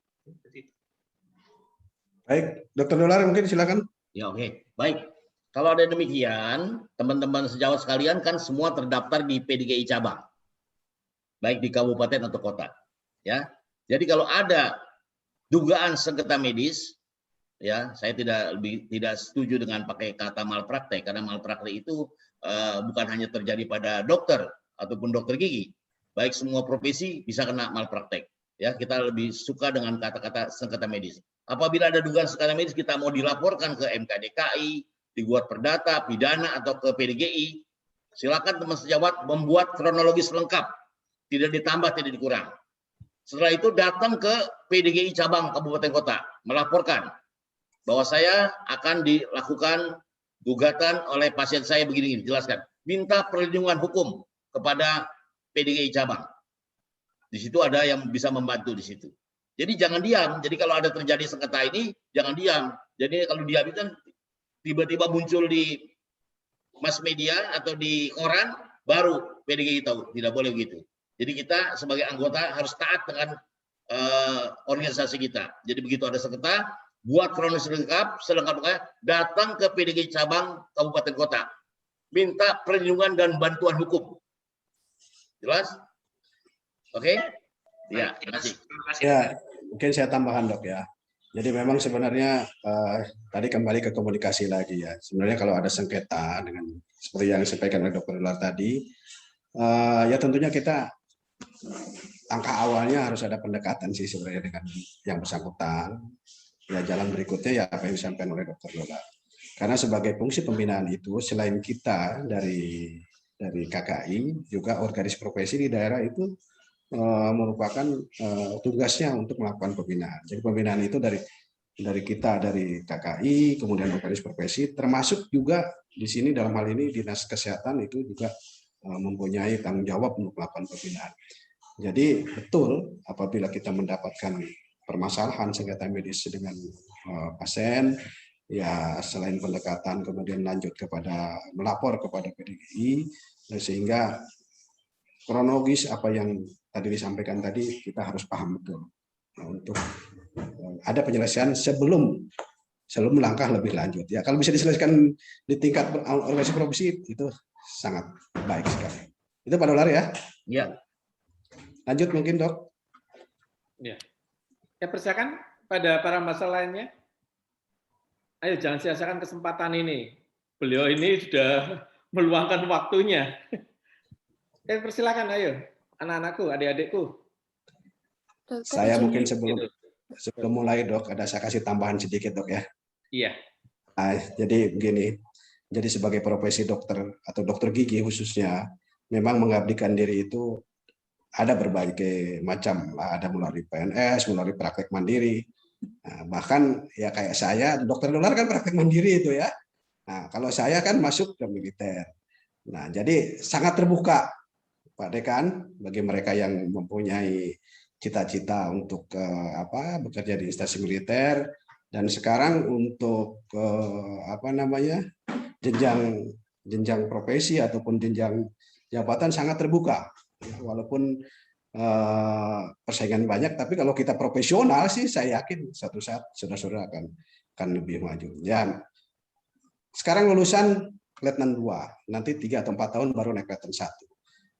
[SPEAKER 2] Baik, Dr. Dolar mungkin silakan.
[SPEAKER 3] Ya, oke. Baik. Kalau ada demikian, teman-teman sejawat sekalian kan semua terdaftar di PDGI cabang, baik di kabupaten atau kota. Ya, jadi kalau ada dugaan sengketa medis, ya saya tidak setuju dengan pakai kata malpraktek, karena malpraktek itu bukan hanya terjadi pada dokter ataupun dokter gigi, baik semua profesi bisa kena malpraktek. Ya, kita lebih suka dengan kata-kata sengketa medis. Apabila ada dugaan sengketa medis, kita mau dilaporkan ke MKDKI, dibuat perdata, pidana, atau ke PDGI, silakan teman sejawat membuat kronologis lengkap, tidak ditambah, tidak dikurang. Setelah itu datang ke PDGI cabang kabupaten kota, melaporkan bahwa saya akan dilakukan gugatan oleh pasien saya begini, jelaskan. Minta perlindungan hukum kepada PDGI cabang. Di situ ada yang bisa membantu di situ. Jadi jangan diam. Jadi kalau ada terjadi sengketa ini, jangan diam. Jadi kalau diam itu kan tiba-tiba muncul di mass media atau di koran, baru PDGI tahu. Tidak boleh begitu. Jadi kita sebagai anggota harus taat dengan organisasi kita. Jadi begitu ada sengketa, buat kronologis lengkap, selengkap-lengkapnya, datang ke PDGI cabang kabupaten kota. Minta perlindungan dan bantuan hukum. Jelas? Oke? Ya, terima kasih.
[SPEAKER 2] Ya, mungkin saya tambahkan dok ya. Jadi memang sebenarnya tadi kembali ke komunikasi lagi ya. Sebenarnya kalau ada sengketa dengan seperti yang disampaikan oleh Dr. Dolar tadi, ya tentunya kita langkah awalnya harus ada pendekatan sih sebenarnya dengan yang bersangkutan. Ya jalan berikutnya ya apa yang disampaikan oleh Dr. Dolar. Karena sebagai fungsi pembinaan itu selain kita dari KKI juga organisasi profesi di daerah itu merupakan tugasnya untuk melakukan pembinaan. Jadi pembinaan itu dari kita, dari KKI, kemudian organisasi profesi, termasuk juga di sini dalam hal ini Dinas Kesehatan itu juga mempunyai tanggung jawab untuk melakukan pembinaan. Jadi betul apabila kita mendapatkan permasalahan sengketa medis dengan pasien, ya selain pendekatan kemudian lanjut kepada melapor kepada PDGI, sehingga kronologis apa yang tadi disampaikan tadi kita harus paham betul. Nah, untuk ada penyelesaian sebelum langkah lebih lanjut. Ya kalau bisa diselesaikan di tingkat organisasi profesi itu sangat baik sekali. Itu Pak Dolar ya.
[SPEAKER 3] Ya.
[SPEAKER 2] Lanjut mungkin dok.
[SPEAKER 1] Ya. Ya persilakan pada para masalah lainnya. Ayo jangan sia-siakan kesempatan ini. Beliau ini sudah meluangkan waktunya. Persilakan ayo, anak-anakku, adik-adikku.
[SPEAKER 2] Saya mungkin sebelum mulai dok, saya kasih tambahan sedikit dok ya.
[SPEAKER 1] Iya.
[SPEAKER 2] Nah, jadi begini, jadi sebagai profesi dokter atau dokter gigi khususnya, memang mengabdikan diri itu ada berbagai macam, ada melalui PNS, melalui praktek mandiri, nah, bahkan ya kayak saya, dokter Dolar kan praktek mandiri itu ya. Nah, kalau saya kan masuk ke militer. Nah, jadi sangat terbuka. Pak Dekan, bagi mereka yang mempunyai cita-cita untuk bekerja di instansi militer dan sekarang untuk jenjang profesi ataupun jenjang jabatan sangat terbuka. Walaupun persaingan banyak, tapi kalau kita profesional sih saya yakin suatu saat saudara-saudara akan lebih maju. Ya, sekarang lulusan Letnan 2, nanti 3 atau 4 tahun baru naik Letnan 1.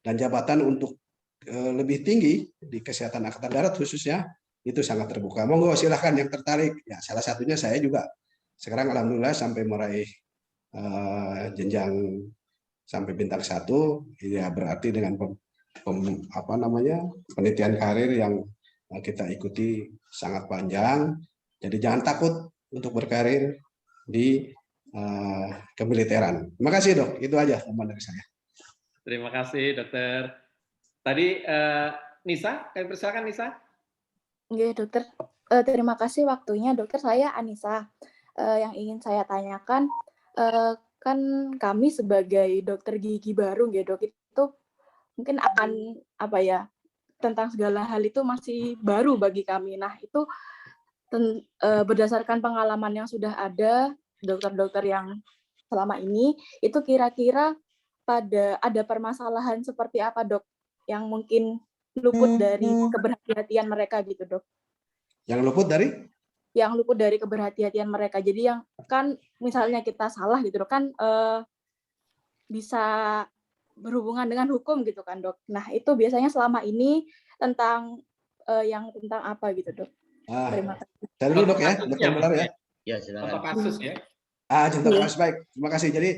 [SPEAKER 2] Dan jabatan untuk lebih tinggi di kesehatan angkatan darat khususnya itu sangat terbuka. Monggo silahkan yang tertarik. Ya salah satunya saya juga sekarang alhamdulillah sampai meraih jenjang sampai bintang 1. Ya berarti dengan penelitian karir yang kita ikuti sangat panjang. Jadi jangan takut untuk berkarir di kemiliteran. Terima kasih dok. Itu aja teman dari saya.
[SPEAKER 1] Terima kasih, dokter. Tadi Nisa, kami persilakan Nisa.
[SPEAKER 5] Oke, dokter. Terima kasih waktunya, dokter. Saya Anissa. Yang ingin saya tanyakan, kan kami sebagai dokter gigi baru, ya dok, itu mungkin akan tentang segala hal itu masih baru bagi kami. Nah, itu berdasarkan pengalaman yang sudah ada dokter-dokter yang selama ini, itu kira-kira ada permasalahan seperti apa dok yang mungkin luput dari keberhati-hatian mereka gitu dok?
[SPEAKER 2] Yang luput dari?
[SPEAKER 5] yang luput dari keberhati-hatian mereka. Jadi yang kan misalnya kita salah gitu kan bisa berhubungan dengan hukum gitu kan, Dok. Nah, itu biasanya selama ini tentang yang tentang apa gitu, Dok? Terima kasih.
[SPEAKER 2] Saya dulu dok ya, dokter Mular ya.
[SPEAKER 3] Ya,
[SPEAKER 1] Contoh
[SPEAKER 3] silakan.
[SPEAKER 1] kasus ya.
[SPEAKER 2] Contoh kasus baik. Terima kasih. Jadi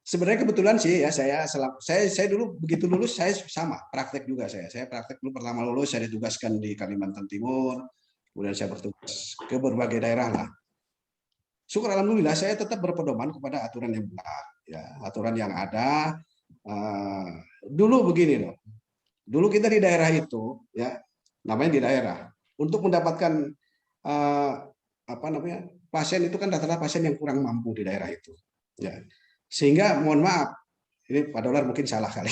[SPEAKER 2] sebenarnya kebetulan sih ya saya dulu begitu lulus saya sama praktek juga saya. Saya praktek dulu pertama lulus saya ditugaskan di Kalimantan Timur, kemudian saya bertugas ke berbagai daerah lah. Syukur alhamdulillah saya tetap berpedoman kepada aturan yang benar, ya aturan yang ada. Dulu begini loh. Dulu kita di daerah itu ya namanya di daerah untuk mendapatkan pasien itu kan rata-rata pasien yang kurang mampu di daerah itu ya, sehingga mohon maaf ini Pak Dolar mungkin salah kali.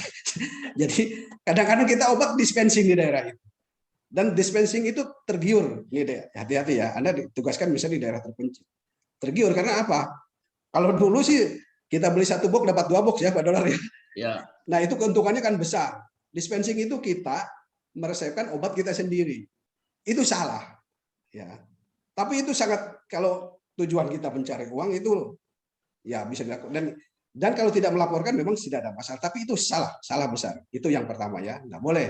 [SPEAKER 2] Jadi kadang-kadang kita obat dispensing di daerah itu dan dispensing itu tergiur nih, hati-hati ya, Anda ditugaskan misalnya di daerah terpencil, tergiur karena apa? Kalau dulu sih kita beli 1 box dapat 2 box ya Pak Dolar ya.
[SPEAKER 3] Ya.
[SPEAKER 2] Nah itu keuntungannya kan besar. Dispensing itu kita meresepkan obat kita sendiri. Itu salah. Ya. Tapi itu sangat, kalau tujuan kita mencari uang itu ya bisa dilakukan. Dan kalau tidak melaporkan memang tidak ada masalah. Tapi itu salah besar. Itu yang pertama ya. Nggak boleh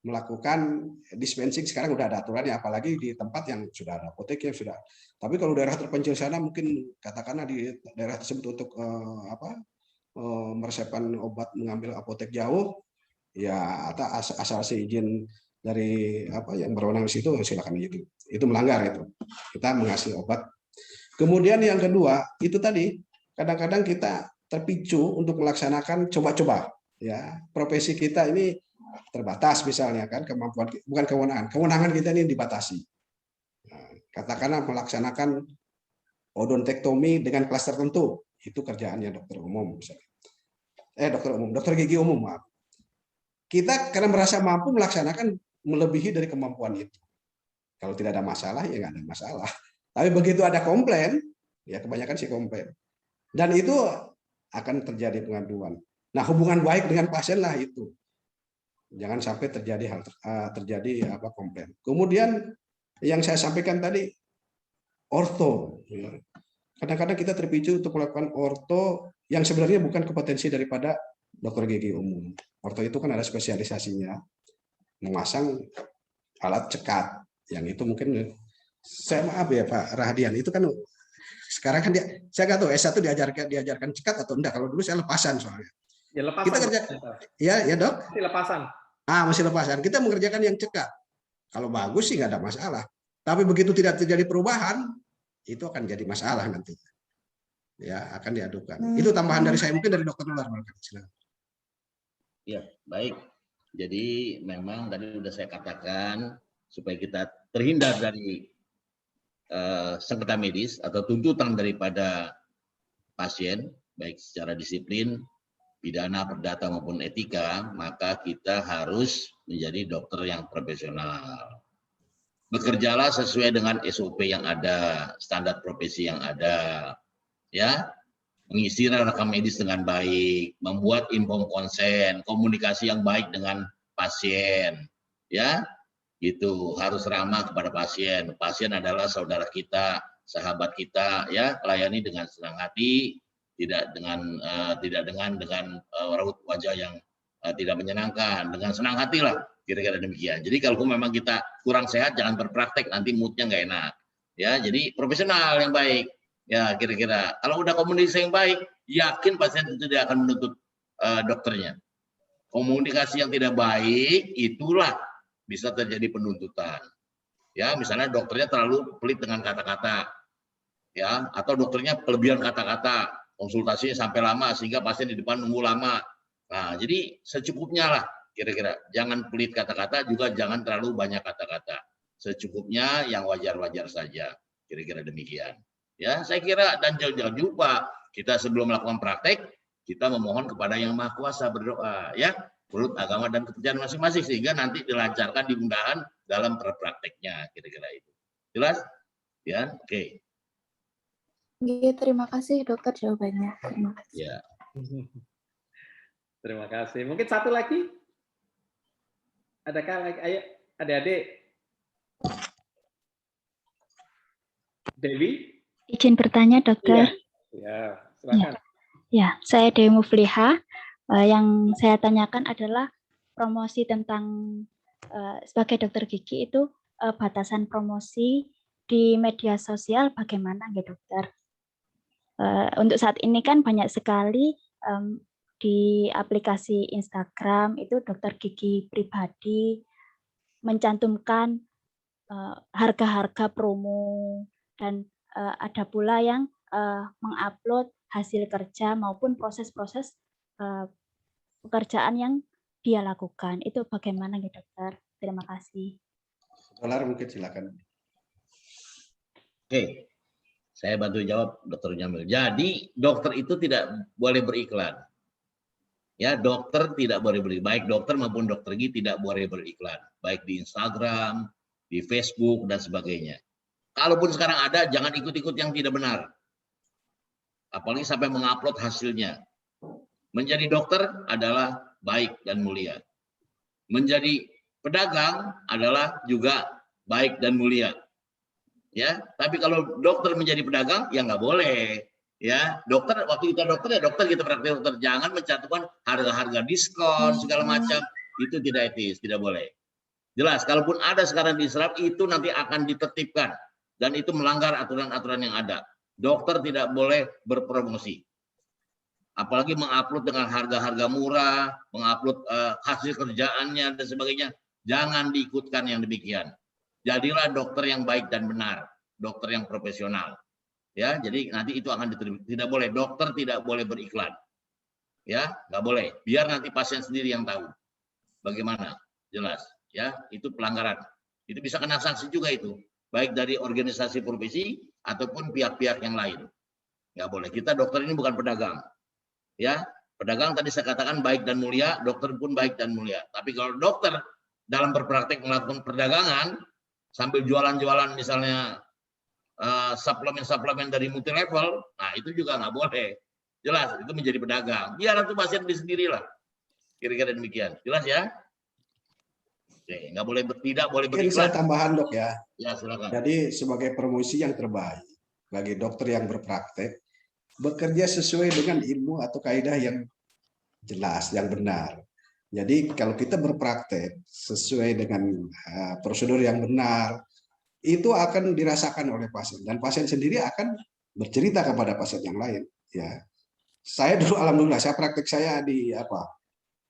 [SPEAKER 2] melakukan dispensing, sekarang udah ada aturannya, apalagi di tempat yang sudah ada apoteknya sudah. Tapi kalau daerah terpencil sana mungkin katakanlah di daerah tersebut untuk meresepkan obat mengambil apotek jauh, ya atau asal seizin dari yang berwenang di situ silakan itu melanggar itu. Kita mengasih obat. Kemudian yang kedua itu tadi kadang-kadang kita terpicu untuk melaksanakan coba-coba ya. Profesi kita ini terbatas misalnya kan, kemampuan bukan kewenangan kita ini dibatasi. Nah, katakanlah melaksanakan odontektomi dengan kelas tertentu, itu kerjaannya dokter umum misalnya. Dokter gigi umum maaf. Kita karena merasa mampu melaksanakan melebihi dari kemampuan itu. Kalau tidak ada masalah, ya nggak ada masalah. Tapi begitu ada komplain, ya kebanyakan sih komplain. Dan itu akan terjadi pengaduan. Nah, hubungan baik dengan pasien lah itu. Jangan sampai terjadi komplain. Kemudian yang saya sampaikan tadi, orto. Kadang-kadang kita terpicu untuk melakukan orto yang sebenarnya bukan kompetensi daripada dokter gigi umum. Orto itu kan ada spesialisasinya, memasang alat cekat, yang itu mungkin saya maaf ya Pak Rahadian, itu kan sekarang kan saya nggak tahu S1 diajarkan cekat atau enggak. Kalau dulu saya lepasan soalnya.
[SPEAKER 1] Ya lepasan.
[SPEAKER 2] Kita kerja, ya dok.
[SPEAKER 1] Masih lepasan.
[SPEAKER 2] Masih lepasan. Kita mengerjakan yang cekat. Kalau bagus sih nggak ada masalah. Tapi begitu tidak terjadi perubahan, itu akan jadi masalah nanti. Ya akan diadukan. Itu tambahan dari saya, mungkin dari dokter Nular. Silakan.
[SPEAKER 3] Ya, baik. Jadi memang tadi sudah saya katakan supaya kita terhindar dari sengketa medis atau tuntutan daripada pasien, baik secara disiplin, pidana, perdata maupun etika, maka kita harus menjadi dokter yang profesional. Bekerjalah sesuai dengan SOP yang ada, standar profesi yang ada, ya. Mengisi rekam medis dengan baik, membuat inform konsen, komunikasi yang baik dengan pasien, ya, itu harus ramah kepada pasien. Pasien adalah saudara kita, sahabat kita, ya, layani dengan senang hati, tidak dengan raut wajah yang tidak menyenangkan, dengan senang hati lah, kira-kira demikian. Jadi kalau memang kita kurang sehat, jangan berpraktek, nanti moodnya nggak enak, ya. Jadi profesional yang baik. Ya kira-kira kalau udah komunikasi yang baik, yakin pasien itu tidak akan menuntut dokternya. Komunikasi yang tidak baik itulah bisa terjadi penuntutan. Ya misalnya dokternya terlalu pelit dengan kata-kata, ya atau dokternya kelebihan kata-kata, konsultasinya sampai lama sehingga pasien di depan nunggu lama. Nah jadi secukupnya lah kira-kira. Jangan pelit kata-kata, juga jangan terlalu banyak kata-kata. Secukupnya yang wajar-wajar saja. Kira-kira demikian. Ya, saya kira dan jangan lupa kita sebelum melakukan praktek kita memohon kepada Yang Maha Kuasa, berdoa ya menurut agama dan kepercayaan masing-masing sehingga nanti dilancarkan dimudahkan dalam prakteknya, kira-kira itu. Jelas? Ya, oke.
[SPEAKER 5] Terima kasih dokter jawabannya. Terima kasih.
[SPEAKER 3] Ya.
[SPEAKER 1] Terima kasih. Mungkin satu lagi? Adakah lagi? Ayo, adik-adik. Dewi?
[SPEAKER 6] Izin bertanya, dokter.
[SPEAKER 1] Ya, silakan.
[SPEAKER 6] Ya, saya Dewi Mufliha. Yang saya tanyakan adalah promosi tentang sebagai dokter gigi itu batasan promosi di media sosial bagaimana ya dokter? Untuk saat ini kan banyak sekali di aplikasi Instagram itu dokter gigi pribadi mencantumkan harga-harga promo dan ada pula yang mengupload hasil kerja maupun proses-proses pekerjaan yang dia lakukan. Itu bagaimana ya dokter? Terima kasih.
[SPEAKER 2] Dolar mungkin silakan.
[SPEAKER 3] Oke, saya bantu jawab Dokter Jamil. Jadi dokter itu tidak boleh beriklan. Ya, dokter tidak boleh beriklan. Baik dokter maupun dokter gigi tidak boleh beriklan. Baik di Instagram, di Facebook, dan sebagainya. Kalaupun sekarang ada, jangan ikut-ikut yang tidak benar. Apalagi sampai mengupload hasilnya. Menjadi dokter adalah baik dan mulia. Menjadi pedagang adalah juga baik dan mulia. Ya, tapi kalau dokter menjadi pedagang ya nggak boleh. Ya, dokter waktu kita dokter ya dokter kita praktek dokter, jangan mencantumkan harga-harga diskon segala macam, itu tidak etis, tidak boleh. Jelas, kalaupun ada sekarang di Islam itu nanti akan ditertibkan dan itu melanggar aturan-aturan yang ada. Dokter tidak boleh berpromosi. Apalagi mengupload dengan harga-harga murah, mengupload hasil kerjaannya dan sebagainya, jangan diikutkan yang demikian. Jadilah dokter yang baik dan benar, dokter yang profesional. Ya, jadi nanti itu akan diterima. Tidak boleh, dokter tidak boleh beriklan. Ya, nggak boleh. Biar nanti pasien sendiri yang tahu. Bagaimana? Jelas. Ya, itu pelanggaran. Itu bisa kena sanksi juga itu, baik dari organisasi profesi ataupun pihak-pihak yang lain. Nggak boleh. Kita dokter ini bukan pedagang. Ya, pedagang tadi saya katakan baik dan mulia, dokter pun baik dan mulia. Tapi kalau dokter dalam berpraktek melakukan perdagangan sambil jualan-jualan misalnya suplemen-suplemen dari multi level, nah itu juga nggak boleh. Jelas, itu menjadi pedagang. Biar itu pasien sendirilah. Kira-kira demikian. Jelas ya? Oke, nggak boleh tidak boleh
[SPEAKER 2] Mungkin
[SPEAKER 3] beriklan.
[SPEAKER 2] saya tambahan dok ya.
[SPEAKER 3] Ya silakan.
[SPEAKER 2] Jadi sebagai promosi yang terbaik bagi dokter yang berpraktek, bekerja sesuai dengan ilmu atau kaidah yang jelas, yang benar. Jadi kalau kita berpraktek sesuai dengan prosedur yang benar, itu akan dirasakan oleh pasien dan pasien sendiri akan bercerita kepada pasien yang lain. Ya, saya dulu alhamdulillah saya praktek saya di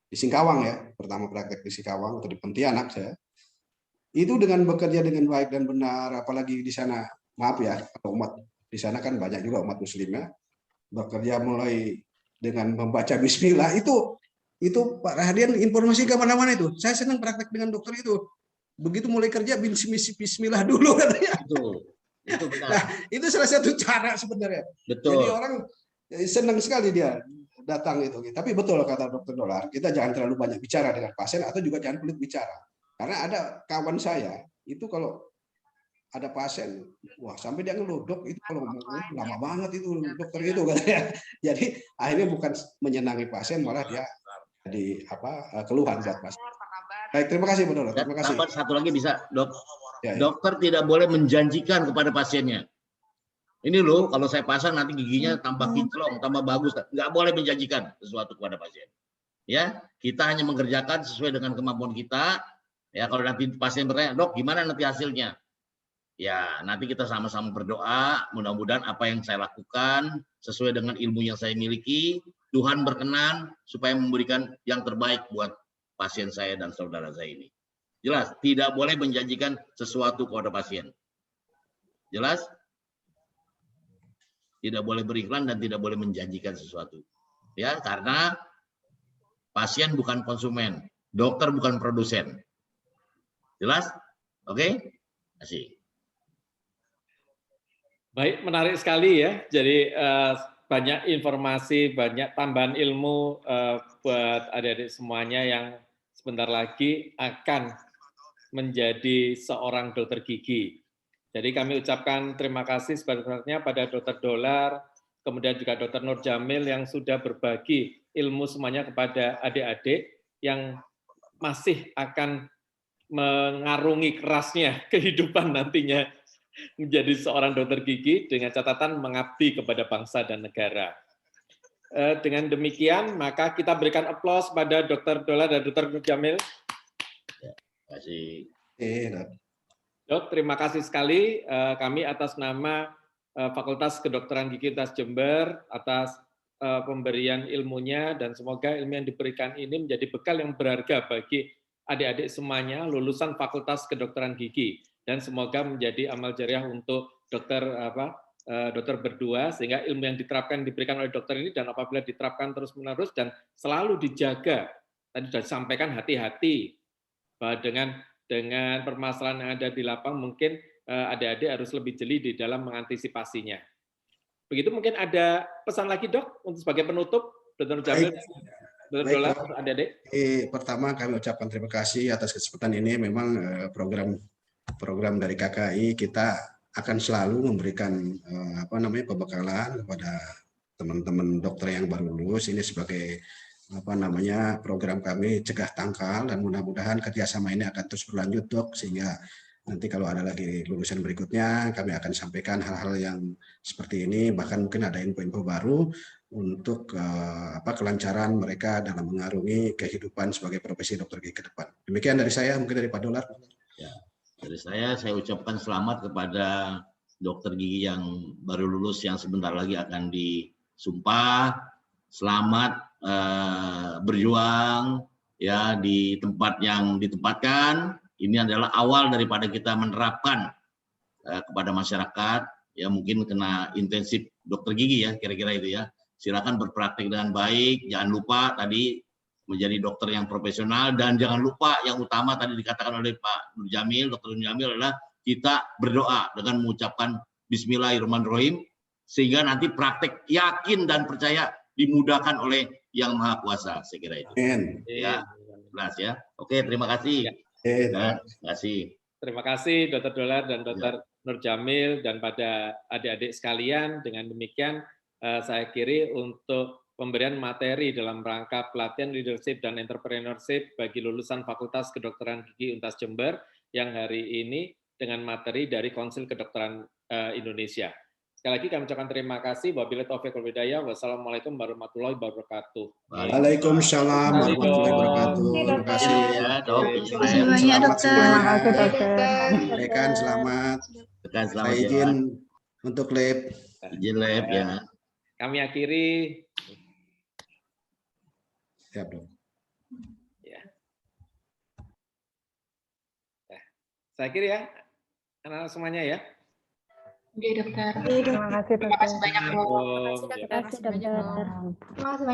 [SPEAKER 2] Singkawang ya, pertama praktek di Singkawang atau di Pontianak saya. Itu dengan bekerja dengan baik dan benar, apalagi di sana maaf ya, umat di sana kan banyak juga umat Muslimnya. Bekerja mulai dengan membaca Bismillah itu Pak Rahadian informasi ke mana-mana itu. Saya senang praktek dengan dokter itu. Begitu mulai kerja Bismillah dulu katanya.
[SPEAKER 3] Itu benar.
[SPEAKER 2] Nah, itu salah satu cara sebenarnya.
[SPEAKER 3] Betul.
[SPEAKER 2] Jadi orang senang sekali dia datang itu. Tapi betul kata Dokter Dolar, kita jangan terlalu banyak bicara dengan pasien atau juga jangan pelit bicara. Karena ada kawan saya itu kalau ada pasien, wah sampai dia ngeluh, dok itu kalau ngomong lama banget itu dokter itu katanya. Jadi akhirnya bukan menyenangi pasien, malah dia jadi keluhan buat pasien. Baik, terima kasih Pak Dolar. Terima kasih.
[SPEAKER 3] Satu lagi bisa dok.
[SPEAKER 2] Ya.
[SPEAKER 3] Dokter tidak boleh menjanjikan kepada pasiennya. Ini loh, kalau saya pasang nanti giginya tambah kinclong, tambah bagus. Nggak boleh menjanjikan sesuatu kepada pasien. Ya, kita hanya mengerjakan sesuai dengan kemampuan kita. Ya, kalau nanti pasien bertanya, dok, gimana nanti hasilnya? Ya, nanti kita sama-sama berdoa. Mudah-mudahan apa yang saya lakukan sesuai dengan ilmu yang saya miliki, Tuhan berkenan supaya memberikan yang terbaik buat pasien saya dan saudara saya ini. Jelas, tidak boleh menjanjikan sesuatu kepada pasien. Jelas? Tidak boleh beriklan dan tidak boleh menjanjikan sesuatu. Ya, karena pasien bukan konsumen, dokter bukan produsen. Jelas? Oke? Terima kasih.
[SPEAKER 1] Baik, menarik sekali ya. Jadi banyak informasi, banyak tambahan ilmu buat adik-adik semuanya yang sebentar lagi akan menjadi seorang dokter gigi. Jadi kami ucapkan terima kasih sebenarnya pada Dokter Dolar, kemudian juga Dokter Nur Jamil yang sudah berbagi ilmu semuanya kepada adik-adik yang masih akan mengarungi kerasnya kehidupan nantinya menjadi seorang dokter gigi dengan catatan mengabdi kepada bangsa dan negara. Dengan demikian, maka kita berikan aplaus pada Dr. Dolar dan Dr. Nur Jamil.
[SPEAKER 3] Terima kasih.
[SPEAKER 1] Dok, terima kasih sekali kami atas nama Fakultas Kedokteran Gigi Universitas Jember atas pemberian ilmunya, dan semoga ilmu yang diberikan ini menjadi bekal yang berharga bagi adik-adik semuanya lulusan Fakultas Kedokteran Gigi, dan semoga menjadi amal jariah untuk dokter berdua, sehingga ilmu yang diberikan oleh dokter ini dan apabila diterapkan terus-menerus dan selalu dijaga, tadi sudah disampaikan hati-hati bahwa dengan permasalahan yang ada di lapangan mungkin adik-adik harus lebih jeli di dalam mengantisipasinya. Begitu, mungkin ada pesan lagi dok untuk sebagai penutup, Dr. Jamil, Dr. Dolar, adik-adik.
[SPEAKER 2] Pertama kami ucapkan terima kasih atas kesempatan ini. Memang program dari KKI kita akan selalu memberikan pembekalan kepada teman-teman dokter yang baru lulus. Ini sebagai program kami cegah tangkal, dan mudah-mudahan kerjasama ini akan terus berlanjut dok, sehingga nanti kalau ada lagi lulusan berikutnya kami akan sampaikan hal-hal yang seperti ini, bahkan mungkin ada info-info baru untuk kelancaran mereka dalam mengarungi kehidupan sebagai profesi dokter gigi ke depan. Demikian dari saya, mungkin dari Pak Dolar.
[SPEAKER 3] Ya, dari saya ucapkan selamat kepada dokter gigi yang baru lulus yang sebentar lagi akan disumpah. Selamat berjuang ya di tempat yang ditempatkan. Ini adalah awal daripada kita menerapkan kepada masyarakat, ya mungkin kena intensif dokter gigi ya, kira-kira itu ya. Silakan berpraktik dengan baik, jangan lupa tadi menjadi dokter yang profesional, dan jangan lupa yang utama tadi dikatakan oleh Pak Nur Jamil, Dr. Nur Jamil, adalah kita berdoa dengan mengucapkan Bismillahirrahmanirrahim, sehingga nanti praktek yakin dan percaya dimudahkan oleh Yang Maha Kuasa, saya kira itu. Ya, jelas ya. Oke, terima kasih. Terima kasih.
[SPEAKER 1] Terima kasih Dr. Dolar dan Dr. Nur Jamil, dan pada adik-adik sekalian. Dengan demikian saya kira untuk pemberian materi dalam rangka pelatihan leadership dan entrepreneurship bagi lulusan Fakultas Kedokteran Gigi Universitas Jember yang hari ini dengan materi dari Konsil Kedokteran Indonesia. Sekali lagi kami ucapkan terima kasih. Wabillahi taufiq wal hidayah. Wassalamualaikum warahmatullahi wabarakatuh.
[SPEAKER 2] Waalaikumsalam warahmatullahi wabarakatuh. Terima kasih
[SPEAKER 3] ya dok.
[SPEAKER 6] Terima kasih banyak dokter.
[SPEAKER 2] Terima kasih dokter. Rekan selamat.
[SPEAKER 3] Selamat
[SPEAKER 2] Saya izin untuk lab.
[SPEAKER 3] Izin lab ya.
[SPEAKER 1] Kami akhiri.
[SPEAKER 2] Siap dok.
[SPEAKER 1] Ya. Saya akhiri ya, anak-anak semuanya ya.
[SPEAKER 7] Oke dokter.
[SPEAKER 6] Terima kasih dokter.
[SPEAKER 7] Terima kasih banyak.
[SPEAKER 1] Om,
[SPEAKER 6] Terima kasih dokter.
[SPEAKER 7] Terima kasih banyak.